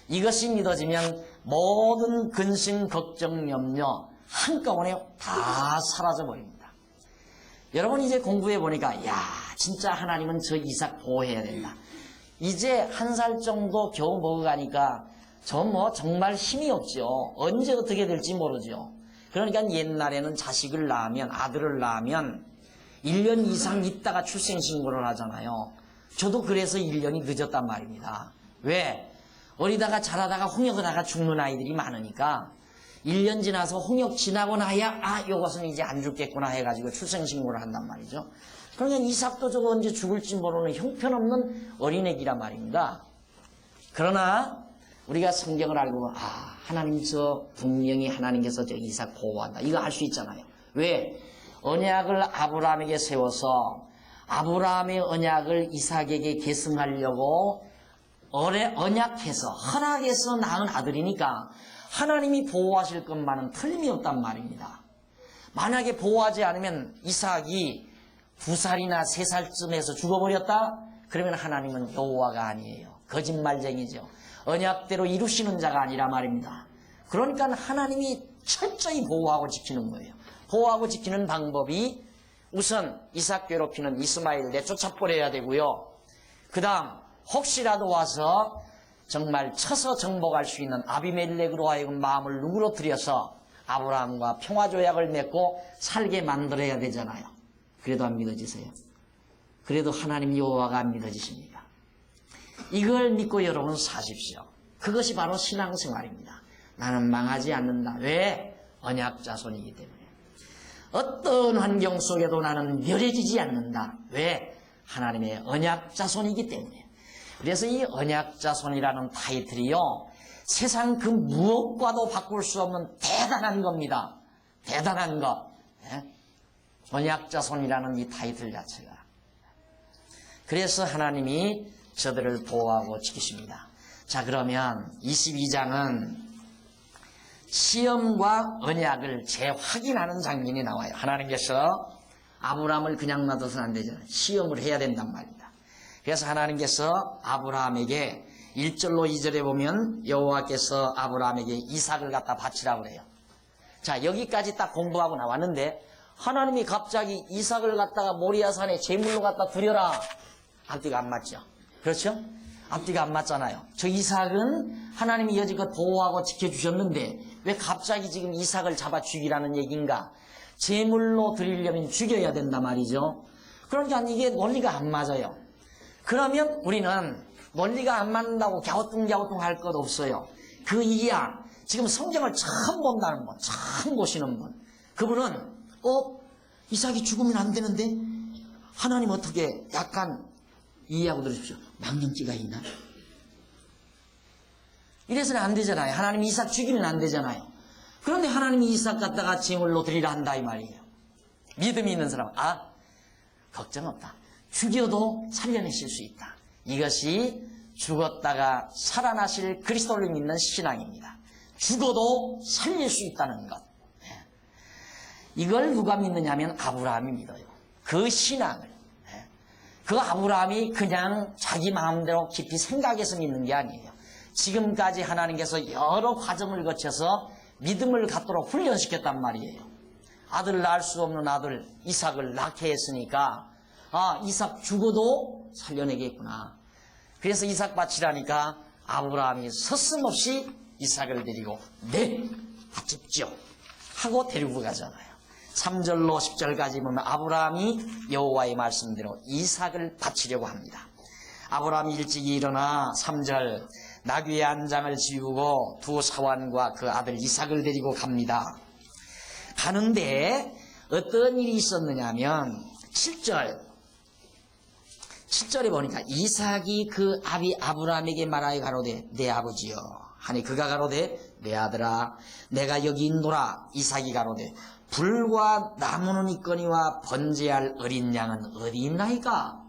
이것이 믿어지면 모든 근심, 걱정, 염려 한꺼번에 다 사라져버립니다. 여러분 이제 공부해 보니까 야 진짜 하나님은 저 이삭 보호해야 된다. 이제 1살 정도 겨우 먹어가니까 저 정말 힘이 없죠. 언제 어떻게 될지 모르죠. 그러니까 옛날에는 자식을 낳으면, 아들을 낳으면 1년 이상 있다가 출생신고를 하잖아요. 저도 그래서 1년이 늦었단 말입니다. 왜? 어리다가 자라다가 홍역하다가 죽는 아이들이 많으니까 1년 지나서 홍역 지나고 나야 요것은 이제 안 죽겠구나 해가지고 출생신고를 한단 말이죠. 그러니까 이삭도 저거 언제 죽을지 모르는 형편없는 어린애기란 말입니다. 그러나 우리가 성경을 알고 하나님 저 분명히 하나님께서 저 이삭 보호한다, 이거 알 수 있잖아요. 왜? 언약을 아브라함에게 세워서 아브라함의 언약을 이삭에게 계승하려고 언약해서 허락해서 낳은 아들이니까 하나님이 보호하실 것만은 틀림이 없단 말입니다. 만약에 보호하지 않으면 이삭이 2살이나 3살쯤에서 죽어버렸다? 그러면 하나님은 여호와가 아니에요. 거짓말쟁이죠. 언약대로 이루시는 자가 아니라 말입니다. 그러니까 하나님이 철저히 보호하고 지키는 거예요. 보호하고 지키는 방법이 우선 이삭 괴롭히는 이스마엘 내쫓아버려야 되고요. 그 다음 혹시라도 와서 정말 쳐서 정복할 수 있는 아비멜렉으로 하여금 마음을 누그러뜨려서 아브라함과 평화조약을 맺고 살게 만들어야 되잖아요. 그래도 안 믿어지세요? 그래도 하나님 여호와가 안 믿어지십니까? 이걸 믿고 여러분 사십시오. 그것이 바로 신앙생활입니다. 나는 망하지 않는다. 왜? 언약 자손이기 때문에. 어떤 환경 속에도 나는 멸해지지 않는다. 왜? 하나님의 언약 자손이기 때문에. 그래서 이 언약 자손이라는 타이틀이요, 세상 그 무엇과도 바꿀 수 없는 대단한 겁니다. 대단한 것. 언약 자손이라는 이 타이틀 자체가. 그래서 하나님이 저들을 보호하고 지키십니다. 자, 그러면 22장은 시험과 언약을 재확인하는 장면이 나와요. 하나님께서 아브라함을 그냥 놔둬서는 안 되잖아요. 시험을 해야 된단 말입니다. 그래서 하나님께서 아브라함에게 1절로 2절에 보면 여호와께서 아브라함에게 이삭을 갖다 바치라고 그래요. 자, 여기까지 딱 공부하고 나왔는데 하나님이 갑자기 이삭을 갖다가 모리아산에 제물로 갖다 드려라. 앞뒤가 안 맞죠? 그렇죠? 앞뒤가 안 맞잖아요. 저 이삭은 하나님이 여지껏 보호하고 지켜주셨는데 왜 갑자기 지금 이삭을 잡아 죽이라는 얘기인가? 제물로 드리려면 죽여야 된단 말이죠. 그러니까 이게 논리가 안 맞아요. 그러면 우리는 논리가 안 맞는다고 갸우뚱갸우뚱 할 것 없어요. 그 이야 지금 성경을 처음 본다는 분, 처음 보시는 분, 그분은 이삭이 죽으면 안 되는데 하나님 어떻게 약간 이해하고 들으십시오. 망령기가 있나? 이래서는 안 되잖아요. 하나님이 이삭 죽이면 안 되잖아요. 그런데 하나님이 이삭 갖다가 제물로 드리라 한다 이 말이에요. 믿음이 있는 사람은 걱정 없다. 죽여도 살려내실 수 있다. 이것이 죽었다가 살아나실 그리스도를 믿는 신앙입니다. 죽어도 살릴 수 있다는 것. 이걸 누가 믿느냐 하면 아브라함이 믿어요. 그 신앙을. 그 아브라함이 그냥 자기 마음대로 깊이 생각해서 믿는 게 아니에요. 지금까지 하나님께서 여러 과정을 거쳐서 믿음을 갖도록 훈련시켰단 말이에요. 아들 낳을 수 없는 아들 이삭을 낳게 했으니까 이삭 죽어도 살려내겠구나. 그래서 이삭 바치라니까 아브라함이 서슴없이 이삭을 데리고 바칩시오 하고 데리고 가잖아요. 3절로 10절까지 보면 아브라함이 여호와의 말씀대로 이삭을 바치려고 합니다. 아브라함이 일찍이 일어나 3절 나귀의 한 장을 지우고 두 사환과 그 아들 이삭을 데리고 갑니다. 가는데 어떤 일이 있었느냐 하면 7절 7절에 보니까 이삭이 그 아비 아브라함에게 말하여 가로되 내 아버지여 하니 그가 가로되 내 아들아 내가 여기 있노라. 이삭이 가로되 불과 나무는 있거니와 번제할 어린 양은 어디 있나이까?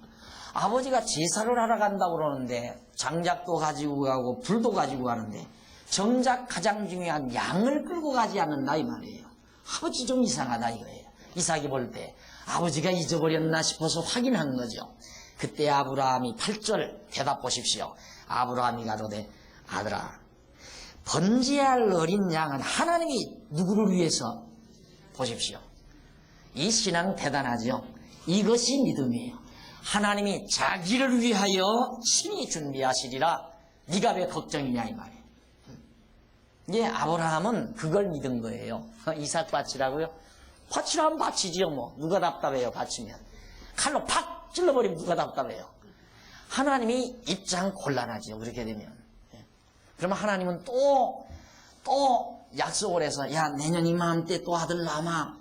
아버지가 제사를 하러 간다고 그러는데 장작도 가지고 가고 불도 가지고 가는데 정작 가장 중요한 양을 끌고 가지 않는다 이 말이에요. 아버지 좀 이상하다 이거예요. 이삭이 볼 때 아버지가 잊어버렸나 싶어서 확인한 거죠. 그때 아브라함이 8절 대답 보십시오. 아브라함이 가로되 아들아 번제할 어린 양은 하나님이 누구를 위해서? 보십시오. 이 신앙 대단하죠. 이것이 믿음이에요. 하나님이 자기를 위하여 친히 준비하시리라. 네가 왜 걱정이냐 이 말이에요. 예, 아브라함은 그걸 믿은 거예요. 이삭 바치라고요? 바치라면 바치지요 뭐. 누가 답답해요 바치면. 칼로 팍 찔러버리면 누가 답답해요. 하나님이 입장 곤란하지요 그렇게 되면. 그러면 하나님은 또 약속을 해서 야 내년 이맘때 또 아들 낳아.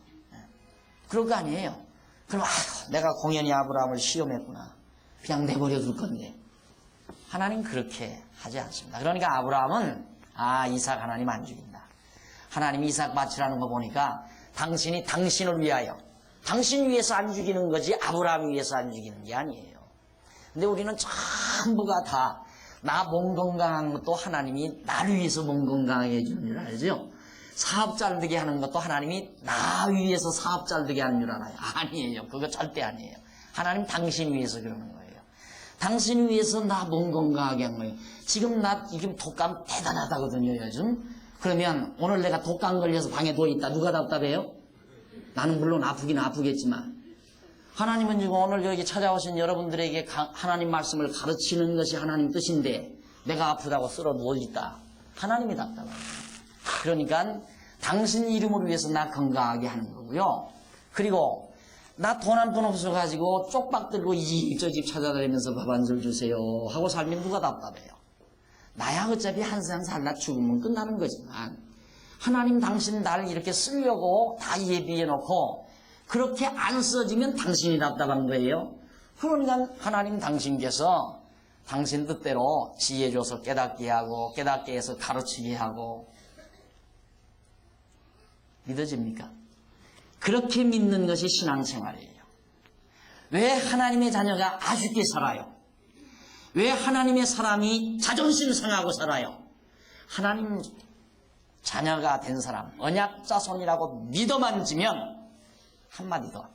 그럴 거 아니에요. 그럼 내가 공연히 아브라함을 시험했구나. 그냥 내버려 둘 건데. 하나님 그렇게 하지 않습니다. 그러니까 아브라함은 이삭 하나님 안 죽인다. 하나님이 이삭 바치라는 거 보니까 당신이 당신을 위하여 당신 위해서 안 죽이는 거지 아브라함 위해서 안 죽이는 게 아니에요. 근데 우리는 전부가 다 나 몸 건강한 것도 하나님이 나를 위해서 몸 건강하게 해주는 줄 알죠? 사업 잘 되게 하는 것도 하나님이 나 위해서 사업 잘 되게 하는 줄 알아요? 아니에요. 그거 절대 아니에요. 하나님 당신 위해서 그러는 거예요. 당신 위해서 나 몸 건강하게 한 거예요. 지금 나 지금 독감 대단하다거든요 요즘. 그러면 오늘 내가 독감 걸려서 방에 누워있다. 누가 답답해요? 나는 물론 아프긴 아프겠지만 하나님은 지금 오늘 여기 찾아오신 여러분들에게 하나님 말씀을 가르치는 것이 하나님 뜻인데 내가 아프다고 쓸어 누워있다. 하나님이 답답해요. 그러니까 당신 이름을 위해서 나 건강하게 하는 거고요. 그리고 나 돈 한 푼 없어가지고 쪽박 들고 이 집 저 집 찾아다니면서 밥 한 술 주세요 하고 살면 누가 답답해요. 나야 어차피 한 세상 살다 죽으면 끝나는 거지만 하나님 당신 날 이렇게 쓰려고 다 예비해 놓고 그렇게 안 써지면 당신이 답답한 거예요. 그러니까 하나님 당신께서 당신 뜻대로 지혜 줘서 깨닫게 하고 깨닫게 해서 가르치게 하고 믿어집니까? 그렇게 믿는 것이 신앙생활이에요. 왜 하나님의 자녀가 아쉽게 살아요? 왜 하나님의 사람이 자존심 상하고 살아요? 하나님 자녀가 된 사람, 언약 자손이라고 믿어만 지면 한마디 더.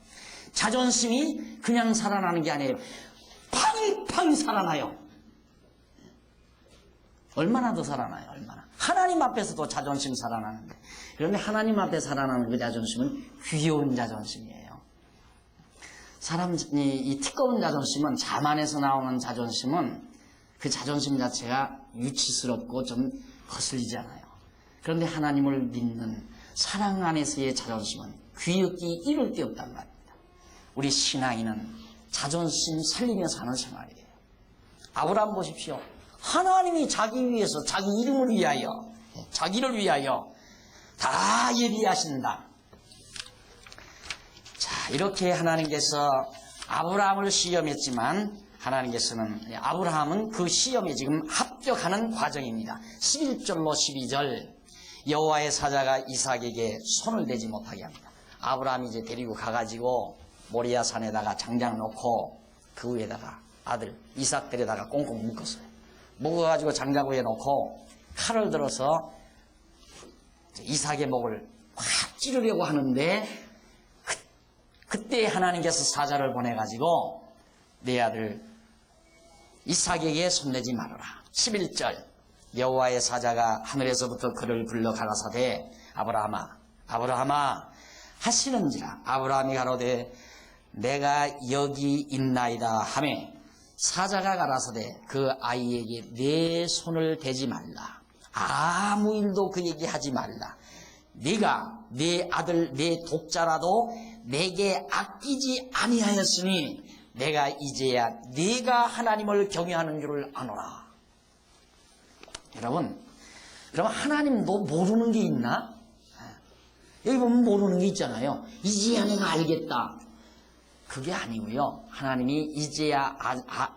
자존심이 그냥 살아나는 게 아니에요. 팡팡 살아나요. 얼마나 더 살아나요? 얼마나. 하나님 앞에서도 자존심 살아나는데. 그런데 하나님 앞에 살아나는 그 자존심은 귀여운 자존심이에요. 사람이 이 티꺼운 자존심은 자만에서 나오는 자존심은 그 자존심 자체가 유치스럽고 좀 거슬리잖아요. 그런데 하나님을 믿는 사랑 안에서의 자존심은 귀엽기 이를 데 없단 말입니다. 우리 신앙인은 자존심 살리며 사는 생활이에요. 아브라함 보십시오. 하나님이 자기 위해서 자기 이름을 위하여 자기를 위하여 다 예비하신다. 자, 이렇게 하나님께서 아브라함을 시험했지만 하나님께서는 아브라함은 그 시험에 지금 합격하는 과정입니다. 11절로 12절 여호와의 사자가 이삭에게 손을 대지 못하게 합니다. 아브라함이 이제 데리고 가가지고 모리아 산에다가 장작 놓고 그 위에다가 아들 이삭 데려다가 꽁꽁 묶었어요. 묶어가지고 장작 위에 놓고 칼을 들어서 이삭의 목을 확 찌르려고 하는데 그때 하나님께서 사자를 보내가지고 내 아들 이삭에게 손대지 말아라. 11절 여호와의 사자가 하늘에서부터 그를 불러 가라사대 아브라함아 아브라함아 하시는지라. 아브라함이 가로되 내가 여기 있나이다 하매 사자가 가라사대 그 아이에게 내 손을 대지 말라. 아무 일도 그에게 하지 말라. 네가 내 아들 내 독자라도 내게 아끼지 아니하였으니 내가 이제야 네가 하나님을 경외하는 줄을 아노라. 여러분, 그럼 하나님도 모르는 게 있나? 여기 보면 모르는 게 있잖아요. 이제야 내가 알겠다. 그게 아니고요. 하나님이 이제야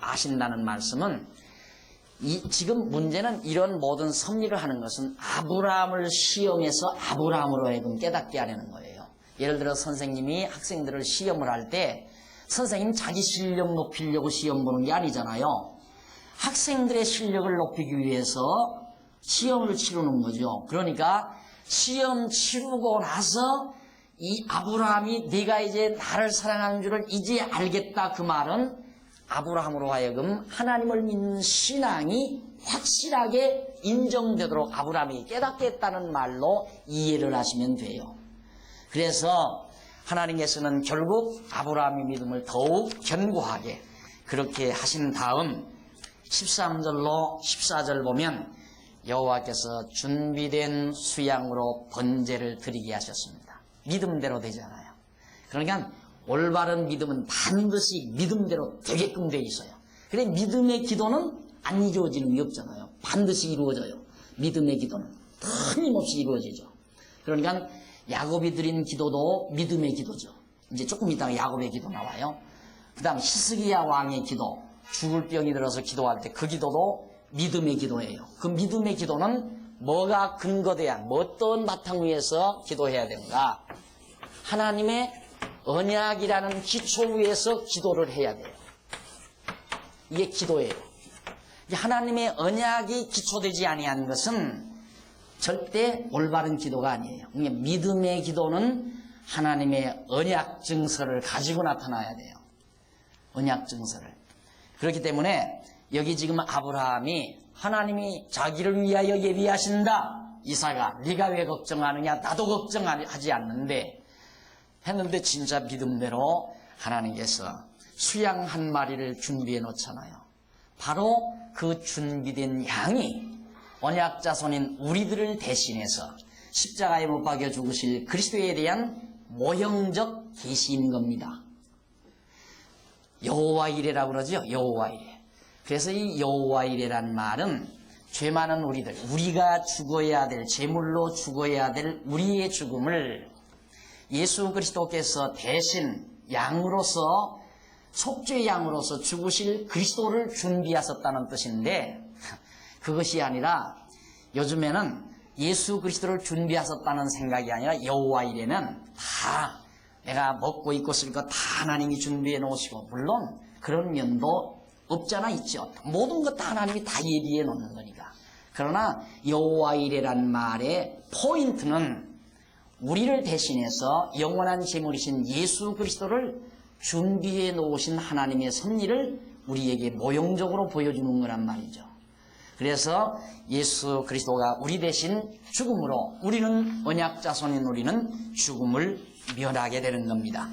아신다는 말씀은 지금 문제는 이런 모든 섭리를 하는 것은 아브라함을 시험해서 아브라함으로 하여금 깨닫게 하려는 거예요. 예를 들어 선생님이 학생들을 시험을 할 때 선생님 자기 실력 높이려고 시험 보는 게 아니잖아요. 학생들의 실력을 높이기 위해서 시험을 치르는 거죠. 그러니까 시험 치르고 나서 이 아브라함이 네가 이제 나를 사랑하는 줄을 이제 알겠다, 그 말은 아브라함으로 하여금 하나님을 믿는 신앙이 확실하게 인정되도록 아브라함이 깨닫게 했다는 말로 이해를 하시면 돼요. 그래서 하나님께서는 결국 아브라함의 믿음을 더욱 견고하게 그렇게 하신 다음 13절로 14절 보면 여호와께서 준비된 수양으로 번제를 드리게 하셨습니다. 믿음대로 되잖아요. 그러니까 올바른 믿음은 반드시 믿음대로 되게끔 돼 있어요. 그래 믿음의 기도는 안 이루어지는 게 없잖아요. 반드시 이루어져요. 믿음의 기도는 틀림없이 이루어지죠. 그러니까 야곱이 드린 기도도 믿음의 기도죠. 이제 조금 이따가 야곱의 기도 나와요. 그 다음 히스기야 왕의 기도, 죽을 병이 들어서 기도할 때 그 기도도 믿음의 기도예요. 그 믿음의 기도는 뭐가 근거돼야, 어떤 바탕 위에서 기도해야 되는가? 하나님의 언약이라는 기초 위에서 기도를 해야 돼요. 이게 기도예요. 하나님의 언약이 기초되지 아니한 것은 절대 올바른 기도가 아니에요. 믿음의 기도는 하나님의 언약 증서를 가지고 나타나야 돼요. 언약 증서를. 그렇기 때문에 여기 지금 아브라함이 하나님이 자기를 위하여 예비하신다. 이삭아, 네가 왜 걱정하느냐? 나도 걱정하지 않는데 했는데 진짜 믿음대로 하나님께서 수양 한 마리를 준비해 놓잖아요. 바로 그 준비된 양이 언약 자손인 우리들을 대신해서 십자가에 못 박여 죽으실 그리스도에 대한 모형적 계시인 겁니다. 여호와 이레라고 그러죠. 여호와 이레. 그래서 이 여호와 이레란 말은 죄 많은 우리들, 우리가 죽어야 될, 제물로 죽어야 될 우리의 죽음을 예수 그리스도께서 대신 양으로서, 속죄 양으로서 죽으실 그리스도를 준비하셨다는 뜻인데, 그것이 아니라 요즘에는 예수 그리스도를 준비하셨다는 생각이 아니라 여호와 이레는 다 내가 먹고 입고 쓸 거 다 하나님이 준비해 놓으시고, 물론 그런 면도 없잖아 있죠. 모든 것 다 하나님이 다 예비해 놓는 거니까. 그러나 여호와 이레란 말의 포인트는 우리를 대신해서 영원한 제물이신 예수 그리스도를 준비해 놓으신 하나님의 섭리를 우리에게 모형적으로 보여주는 거란 말이죠. 그래서 예수 그리스도가 우리 대신 죽음으로 우리는 언약 자손인 우리는 죽음을 면하게 되는 겁니다.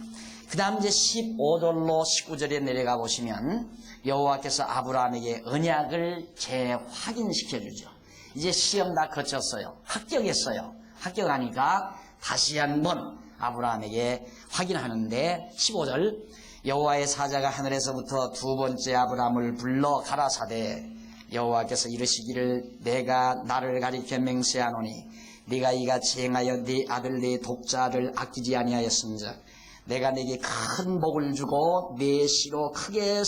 그 다음 이제 15절로 19절에 내려가 보시면 여호와께서 아브라함에게 언약을 재확인시켜 주죠. 이제 시험 다 거쳤어요. 합격했어요. 합격하니까 다시 한번 아브라함에게 확인하는데 15절 여호와의 사자가 하늘에서부터 두 번째 아브라함을 불러 가라사대 여호와께서 이르시기를 내가 나를 가리켜 맹세하노니 네가 이같이 행하여 네 아들 네 독자를 아끼지 아니하였음즉 내가 네게 큰 복을 주고 네 씨로 크게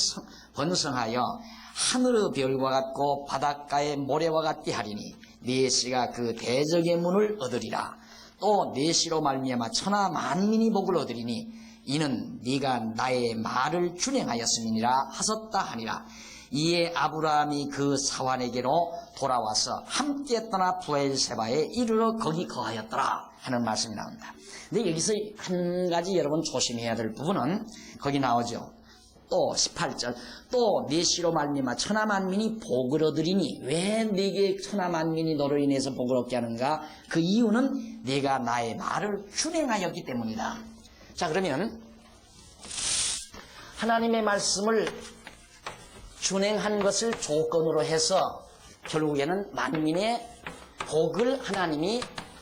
번성하여 하늘의 별과 같고 바닷가의 모래와 같게 하리니 네 씨가 그 대적의 문을 얻으리라. 또 네 씨로 말미암아 천하 만민이 복을 얻으리니 이는 네가 나의 말을 준행하였음이니라 하셨다 하니라. 이에 아브라함이 그 사환에게로 돌아와서 함께 떠나 부엘세바에 이르러 거기 거하였더라 하는 말씀이 나온다. 근데 여기서 한 가지 여러분 조심해야 될 부분은 거기 나오죠. 또 18절 또 네 씨로 말미암아 천하 만민이 복을 얻으리니 왜 네게 천하 만민이 너로 인해서 복을 얻게 하는가? 그 이유는 네가 나의 말을 준행하였기 때문이다. 자, 그러면 하나님의 말씀을 준행한 것을 조건으로 해서 결국에는 만민의 복을 하나님이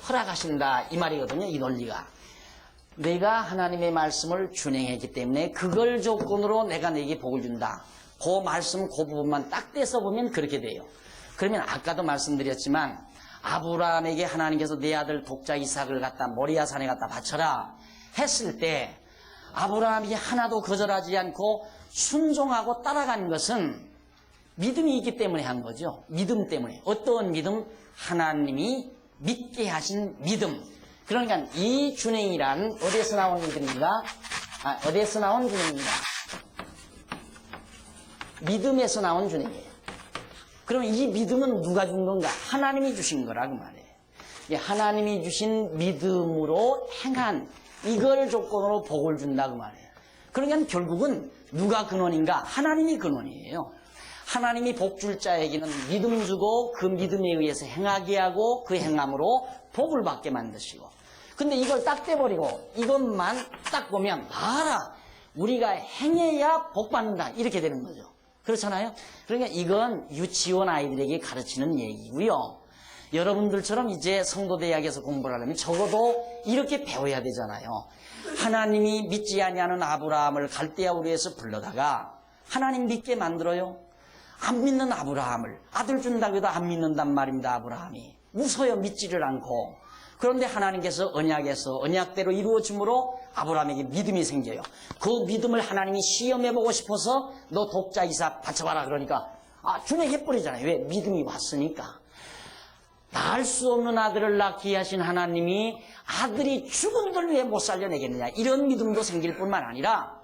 허락하신다 이 말이거든요. 이 논리가. 내가 하나님의 말씀을 준행했기 때문에 그걸 조건으로 내가 네게 복을 준다. 그 말씀 그 부분만 딱 떼서 보면 그렇게 돼요. 그러면 아까도 말씀드렸지만 아브라함에게 하나님께서 내 아들 독자 이삭을 갖다 모리아산에 갖다 바쳐라 했을 때 아브라함이 하나도 거절하지 않고 순종하고 따라간 것은 믿음이 있기 때문에 한 거죠. 믿음 때문에. 어떤 믿음? 하나님이 믿게 하신 믿음. 그러니까 이 준행이란 어디에서 나온 믿음입니다? 어디에서 나온 준행입니다? 믿음에서 나온 준행이에요. 그럼 이 믿음은 누가 준 건가? 하나님이 주신 거라고 말해요. 하나님이 주신 믿음으로 행한 이걸 조건으로 복을 준다고 말해요. 그러니까 결국은 누가 근원인가? 하나님이 근원이에요. 하나님이 복 줄 자에게는 믿음 주고 그 믿음에 의해서 행하게 하고 그 행함으로 복을 받게 만드시고, 근데 이걸 딱 떼버리고 이것만 딱 보면 봐라, 우리가 행해야 복 받는다 이렇게 되는 거죠. 그렇잖아요. 그러니까 이건 유치원 아이들에게 가르치는 얘기고요. 여러분들처럼 이제 성도대학에서 공부를 하려면 적어도 이렇게 배워야 되잖아요. 하나님이 믿지 아니하는 아브라함을 갈대아 우르에서 불러다가 하나님 믿게 만들어요. 안 믿는 아브라함을 아들 준다고 해도 안 믿는단 말입니다. 아브라함이 웃어요. 믿지를 않고. 그런데 하나님께서 언약대로 이루어짐으로 아브라함에게 믿음이 생겨요. 그 믿음을 하나님이 시험해보고 싶어서 너 독자 이삭 바쳐봐라 그러니까 준행해버리잖아요. 왜? 믿음이 왔으니까. 낳을 수 없는 아들을 낳게 하신 하나님이 아들이 죽은들 왜 못 살려내겠느냐, 이런 믿음도 생길 뿐만 아니라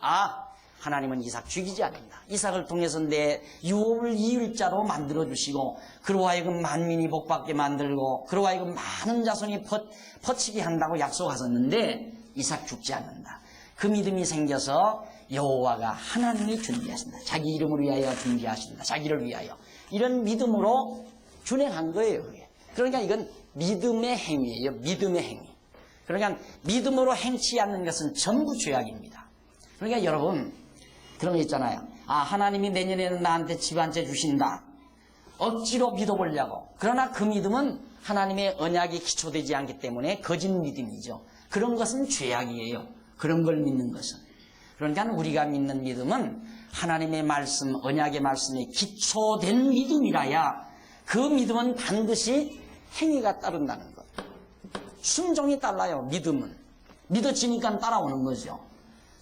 하나님은 이삭 죽이지 않는다. 이삭을 통해서 내 유업을 이을 자로 만들어주시고 그로 하여금 만민이 복받게 만들고 그로 하여금 많은 자손이 퍼치게 한다고 약속하셨는데 이삭 죽지 않는다. 그 믿음이 생겨서 여호와가 하나님이 준비하신다. 자기 이름을 위하여 준비하신다. 자기를 위하여. 이런 믿음으로 준행한 거예요. 그러니까 이건 믿음의 행위예요. 믿음의 행위. 그러니까 믿음으로 행치 않는 것은 전부 죄악입니다. 그러니까 여러분 그런 거 있잖아요. 하나님이 내년에는 나한테 집 한 채 주신다. 억지로 믿어보려고. 그러나 그 믿음은 하나님의 언약이 기초되지 않기 때문에 거짓 믿음이죠. 그런 것은 죄악이에요. 그런 걸 믿는 것은. 그러니까 우리가 믿는 믿음은 하나님의 말씀, 언약의 말씀에 기초된 믿음이라야 그 믿음은 반드시 행위가 따른다는 것. 순종이 달라요. 믿음은. 믿어지니까 따라오는 거죠.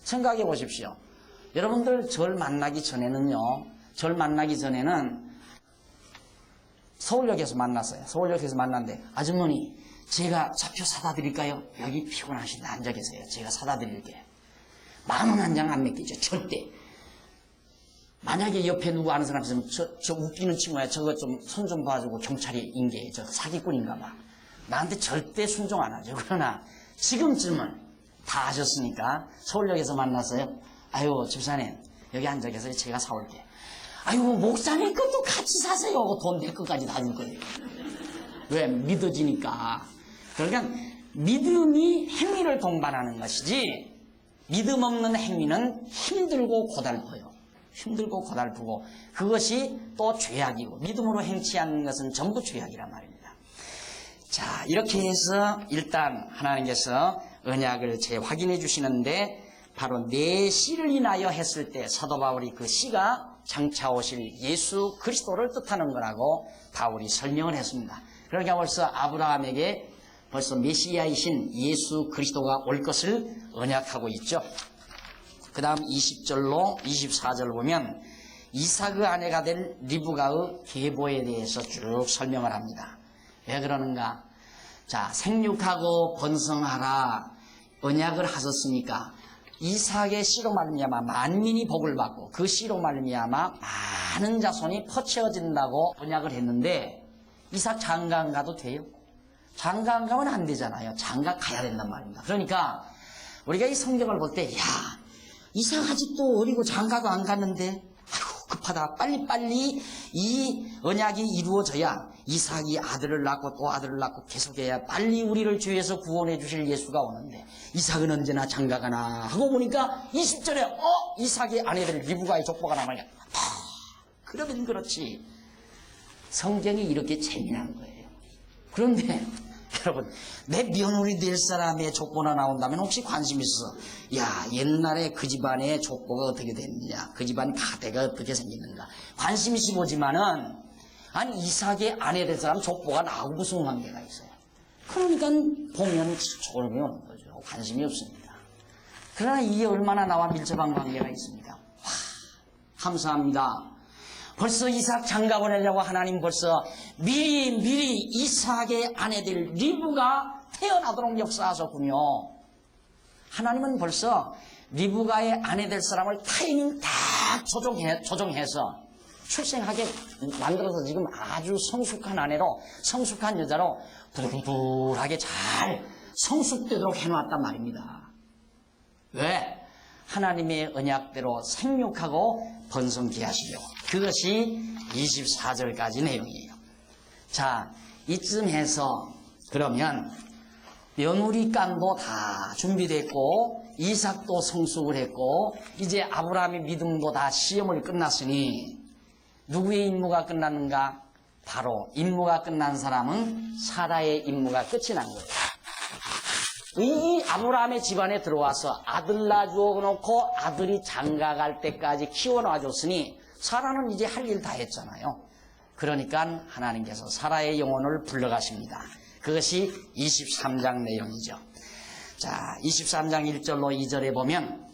생각해 보십시오. 여러분들 절 만나기 전에는 서울역에서 만났어요. 서울역에서 만났는데 아주머니 제가 차표 사다 드릴까요? 여기 피곤하신데 앉아 계세요. 제가 사다 드릴게요. 10,000원 한 장 안 맡기죠. 절대. 만약에 옆에 누구 아는 사람 있으면 저 웃기는 친구야. 저거 좀 손 좀 봐주고 경찰이 인계해. 저 사기꾼인가 봐. 나한테 절대 순종 안 하죠. 그러나 지금쯤은 다 아셨으니까 서울역에서 만났어요. 아유 집사님 여기 앉아 계세요. 제가 사올게. 아유 목사님 것도 같이 사세요. 돈 내 것까지 다 줄 거예요. 왜? 믿어지니까. 그러니까 믿음이 행위를 동반하는 것이지 믿음 없는 행위는 힘들고 고달퍼요. 힘들고 고달프고 그것이 또 죄악이고 믿음으로 행치 않는 것은 전부 죄악이란 말입니다. 자, 이렇게 해서 일단 하나님께서 언약을 재확인해 주시는데 바로 내 씨를 인하여 했을 때 사도 바울이 그 씨가 장차 오실 예수 그리스도를 뜻하는 거라고 바울이 설명을 했습니다. 그러니까 벌써 아브라함에게 벌써 메시아이신 예수 그리스도가 올 것을 언약하고 있죠. 그 다음 20절로 24절 보면 이삭의 아내가 된 리브가의 계보에 대해서 쭉 설명을 합니다. 왜 그러는가? 자, 생육하고 번성하라 언약을 하셨으니까 이삭의 씨로 말미암아 만민이 복을 받고 그 씨로 말미암아 많은 자손이 퍼치어진다고 언약을 했는데 이삭 장가 안 가도 돼요? 장가 안 가면 안 되잖아요. 장가 가야 된단 말입니다. 그러니까 우리가 이 성경을 볼 때 이삭 아직도 어리고 장가도 안 갔는데 아이고 급하다. 빨리빨리 이 언약이 이루어져야 이삭이 아들을 낳고 또 아들을 낳고 계속해야 빨리 우리를 죄에서 구원해 주실 예수가 오는데 이삭은 언제나 장가가나 하고 보니까 20절에 이삭의 아내들 리브가의 족보가 남아요. 그러면 그렇지. 성경이 이렇게 재미난 거예요. 그런데 여러분 내 며느리 될 사람의 족보나 나온다면 혹시 관심 있어서 옛날에 그 집안의 족보가 어떻게 됐느냐, 그 집안 가대가 어떻게 생겼는가 관심 있어 보지만은 아니 이삭의 아내 될 사람 족보가 나오고 무슨 관계가 있어요. 그러니까 보면 졸음이 오는 거죠. 관심이 없습니다. 그러나 이게 얼마나 나와 밀접한 관계가 있습니까? 와, 감사합니다. 벌써 이삭 장가 보내려고 하나님 벌써 미리 이삭의 아내들 리브가 태어나도록 역사하셨군요. 하나님은 벌써 리브가의 아내 될 사람을 타이밍 딱 조정해서 출생하게 만들어서 지금 아주 성숙한 아내로, 성숙한 여자로 부들부들하게 잘 성숙되도록 해놓았단 말입니다. 왜? 하나님의 언약대로 생육하고 번성케 하시려고. 그것이 24절까지 내용이에요. 자, 이쯤 해서 그러면 며느리감도 다 준비됐고 이삭도 성숙을 했고 이제 아브라함의 믿음도 다 시험을 끝났으니 누구의 임무가 끝났는가? 바로 임무가 끝난 사람은 사라의 임무가 끝이 난 거예요. 이 아브라함의 집안에 들어와서 아들 낳아주어 놓고 아들이 장가갈 때까지 키워놔줬으니 사라는 이제 할 일 다 했잖아요. 그러니까 하나님께서 사라의 영혼을 불러가십니다. 그것이 23장 내용이죠. 자, 23장 1절로 2절에 보면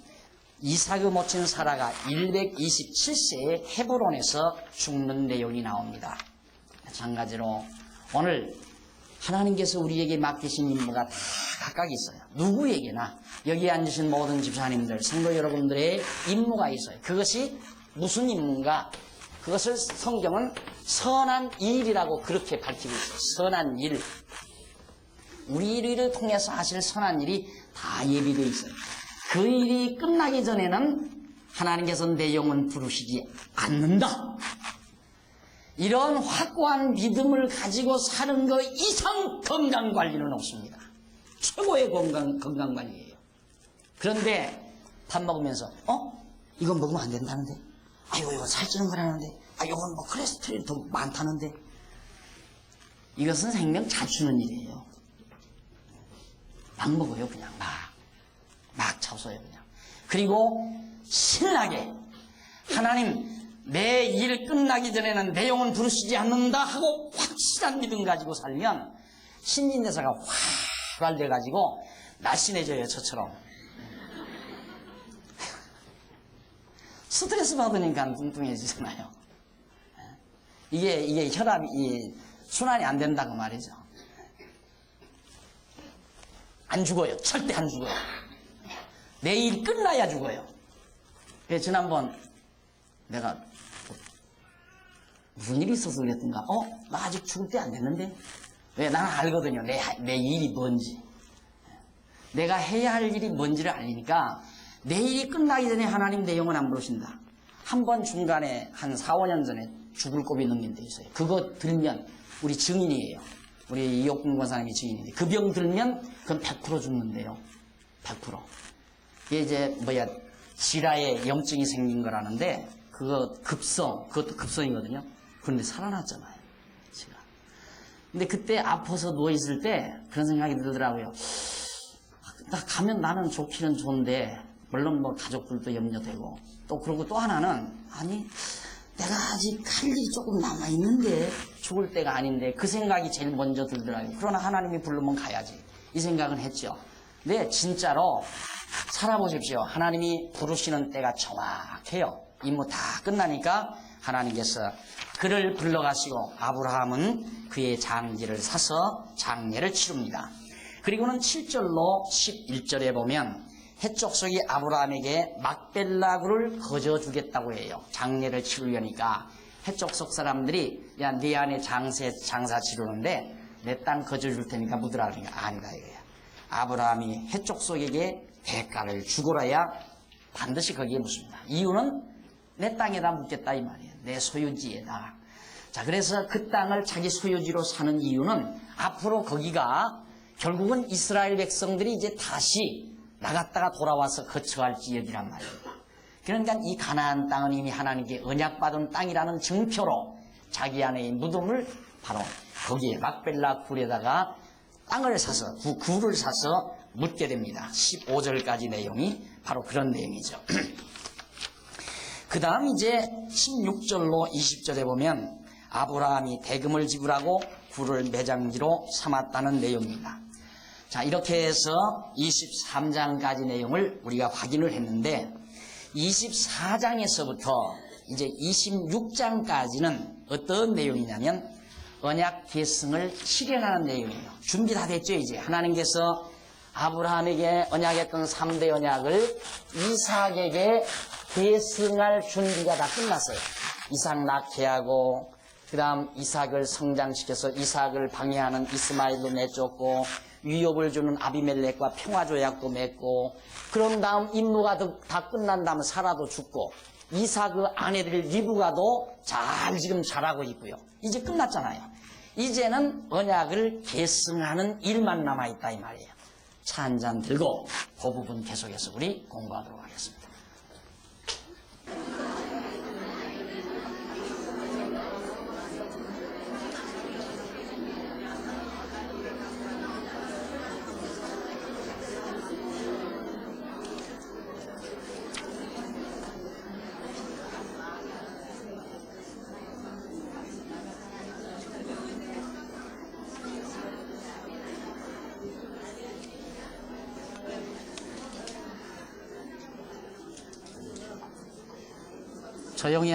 이삭의 모친 사라가 127세에 헤브론에서 죽는 내용이 나옵니다. 마찬가지로 오늘 하나님께서 우리에게 맡기신 임무가 다 각각 있어요. 누구에게나 여기 앉으신 모든 집사님들, 성도 여러분들의 임무가 있어요. 그것이 무슨 임무인가? 그것을 성경은 선한 일이라고 그렇게 밝히고 있어요. 선한 일. 우리를 통해서 하실 선한 일이 다 예비되어 있어요. 그 일이 끝나기 전에는 하나님께서 내 영혼 부르시지 않는다. 이런 확고한 믿음을 가지고 사는 것 이상 건강관리는 없습니다. 최고의 건강관리예요. 그런데 밥 먹으면서 이건 먹으면 안 된다는데, 이거 살찌는 거라는데, 이건 뭐 콜레스테롤이 더 많다는데. 이것은 생명 자주는 일이에요. 막 먹어요. 그냥 막 차서요. 그냥. 그리고 신나게 하나님 내 일 끝나기 전에는 내 영혼 부르시지 않는다 하고 확실한 믿음 가지고 살면 신진대사가 활발돼가지고 날씬해져요. 저처럼. 스트레스 받으니까 뚱뚱해지잖아요. 이게 혈압이 순환이 안 된다고 말이죠. 안 죽어요. 절대 안 죽어요. 내일 끝나야 죽어요. 지난번 내가 무슨 일이 있어서 그랬던가. 나 아직 죽을 때 안 됐는데. 왜? 나는 알거든요. 내 일이 뭔지. 내가 해야 할 일이 뭔지를 알리니까 내일이 끝나기 전에 하나님 내 영혼 안 부르신다. 한 번 중간에 한 4, 5년 전에 죽을 고비 넘긴 데 있어요. 그거 들면 우리 증인이에요. 우리 이옥군 권사님이 증인인데 그 병 들면 그건 100% 죽는데요. 100%. 이게 이제 지라에 염증이 생긴 거라는데 그것도 급성이거든요. 그런데 살아났잖아요. 지가. 근데 그때 아파서 누워있을 때 그런 생각이 들더라고요. 나 가면 나는 좋기는 좋은데 물론 가족들도 염려되고 또 그러고 또 하나는 내가 아직 할 일이 조금 남아있는데 죽을 때가 아닌데 그 생각이 제일 먼저 들더라고요. 그러나 하나님이 부르면 가야지 이 생각은 했죠. 근데 진짜로 살아보십시오. 하나님이 부르시는 때가 정확해요. 임무 다 끝나니까 하나님께서 그를 불러가시고 아브라함은 그의 장기를 사서 장례를 치릅니다. 그리고는 7절로 11절에 보면 해족속이 아브라함에게 막벨라굴을 거저주겠다고 해요. 장례를 치르려니까 해족속 사람들이 야, 네 안에 장사 치르는데 내 땅 거저줄 테니까 묻으라 그러니까 아니다 이거예요. 아브라함이 해족속에게 대가를 주고라야 반드시 거기에 묻습니다. 이유는 내 땅에다 묻겠다 이 말이에요. 내 소유지에다. 자, 그래서 그 땅을 자기 소유지로 사는 이유는 앞으로 거기가 결국은 이스라엘 백성들이 이제 다시 나갔다가 돌아와서 거처할 지역이란 말입니다. 그러니까 이 가나안 땅은 이미 하나님께 언약받은 땅이라는 증표로 자기 안의 무덤을 바로 거기에 막벨라 굴에다가 땅을 사서 굴을 사서 묻게 됩니다. 15절까지 내용이 바로 그런 내용이죠. 그 다음 이제 16절로 20절에 보면 아브라함이 대금을 지불하고 굴을 매장지로 삼았다는 내용입니다. 자, 이렇게 해서 23장까지 내용을 우리가 확인을 했는데 24장에서부터 이제 26장까지는 어떤 내용이냐면 언약 계승을 실현하는 내용이에요. 준비 다 됐죠. 이제 하나님께서 아브라함에게 언약했던 3대 언약을 이삭에게 계승할 준비가 다 끝났어요. 이삭 낳게 하고 그 다음 이삭을 성장시켜서 이삭을 방해하는 이스마엘도 내쫓고 위협을 주는 아비멜렉과 평화조약도 맺고 그런 다음 임무가 다 끝난 다음 사라도 죽고 이삭 그 아내들 리브가도 잘 지금 자라고 있고요. 이제 끝났잖아요. 이제는 언약을 계승하는 일만 남아있다 이 말이에요. 차 한 잔 들고 그 부분 계속해서 우리 공부하도록 하겠습니다. 조용히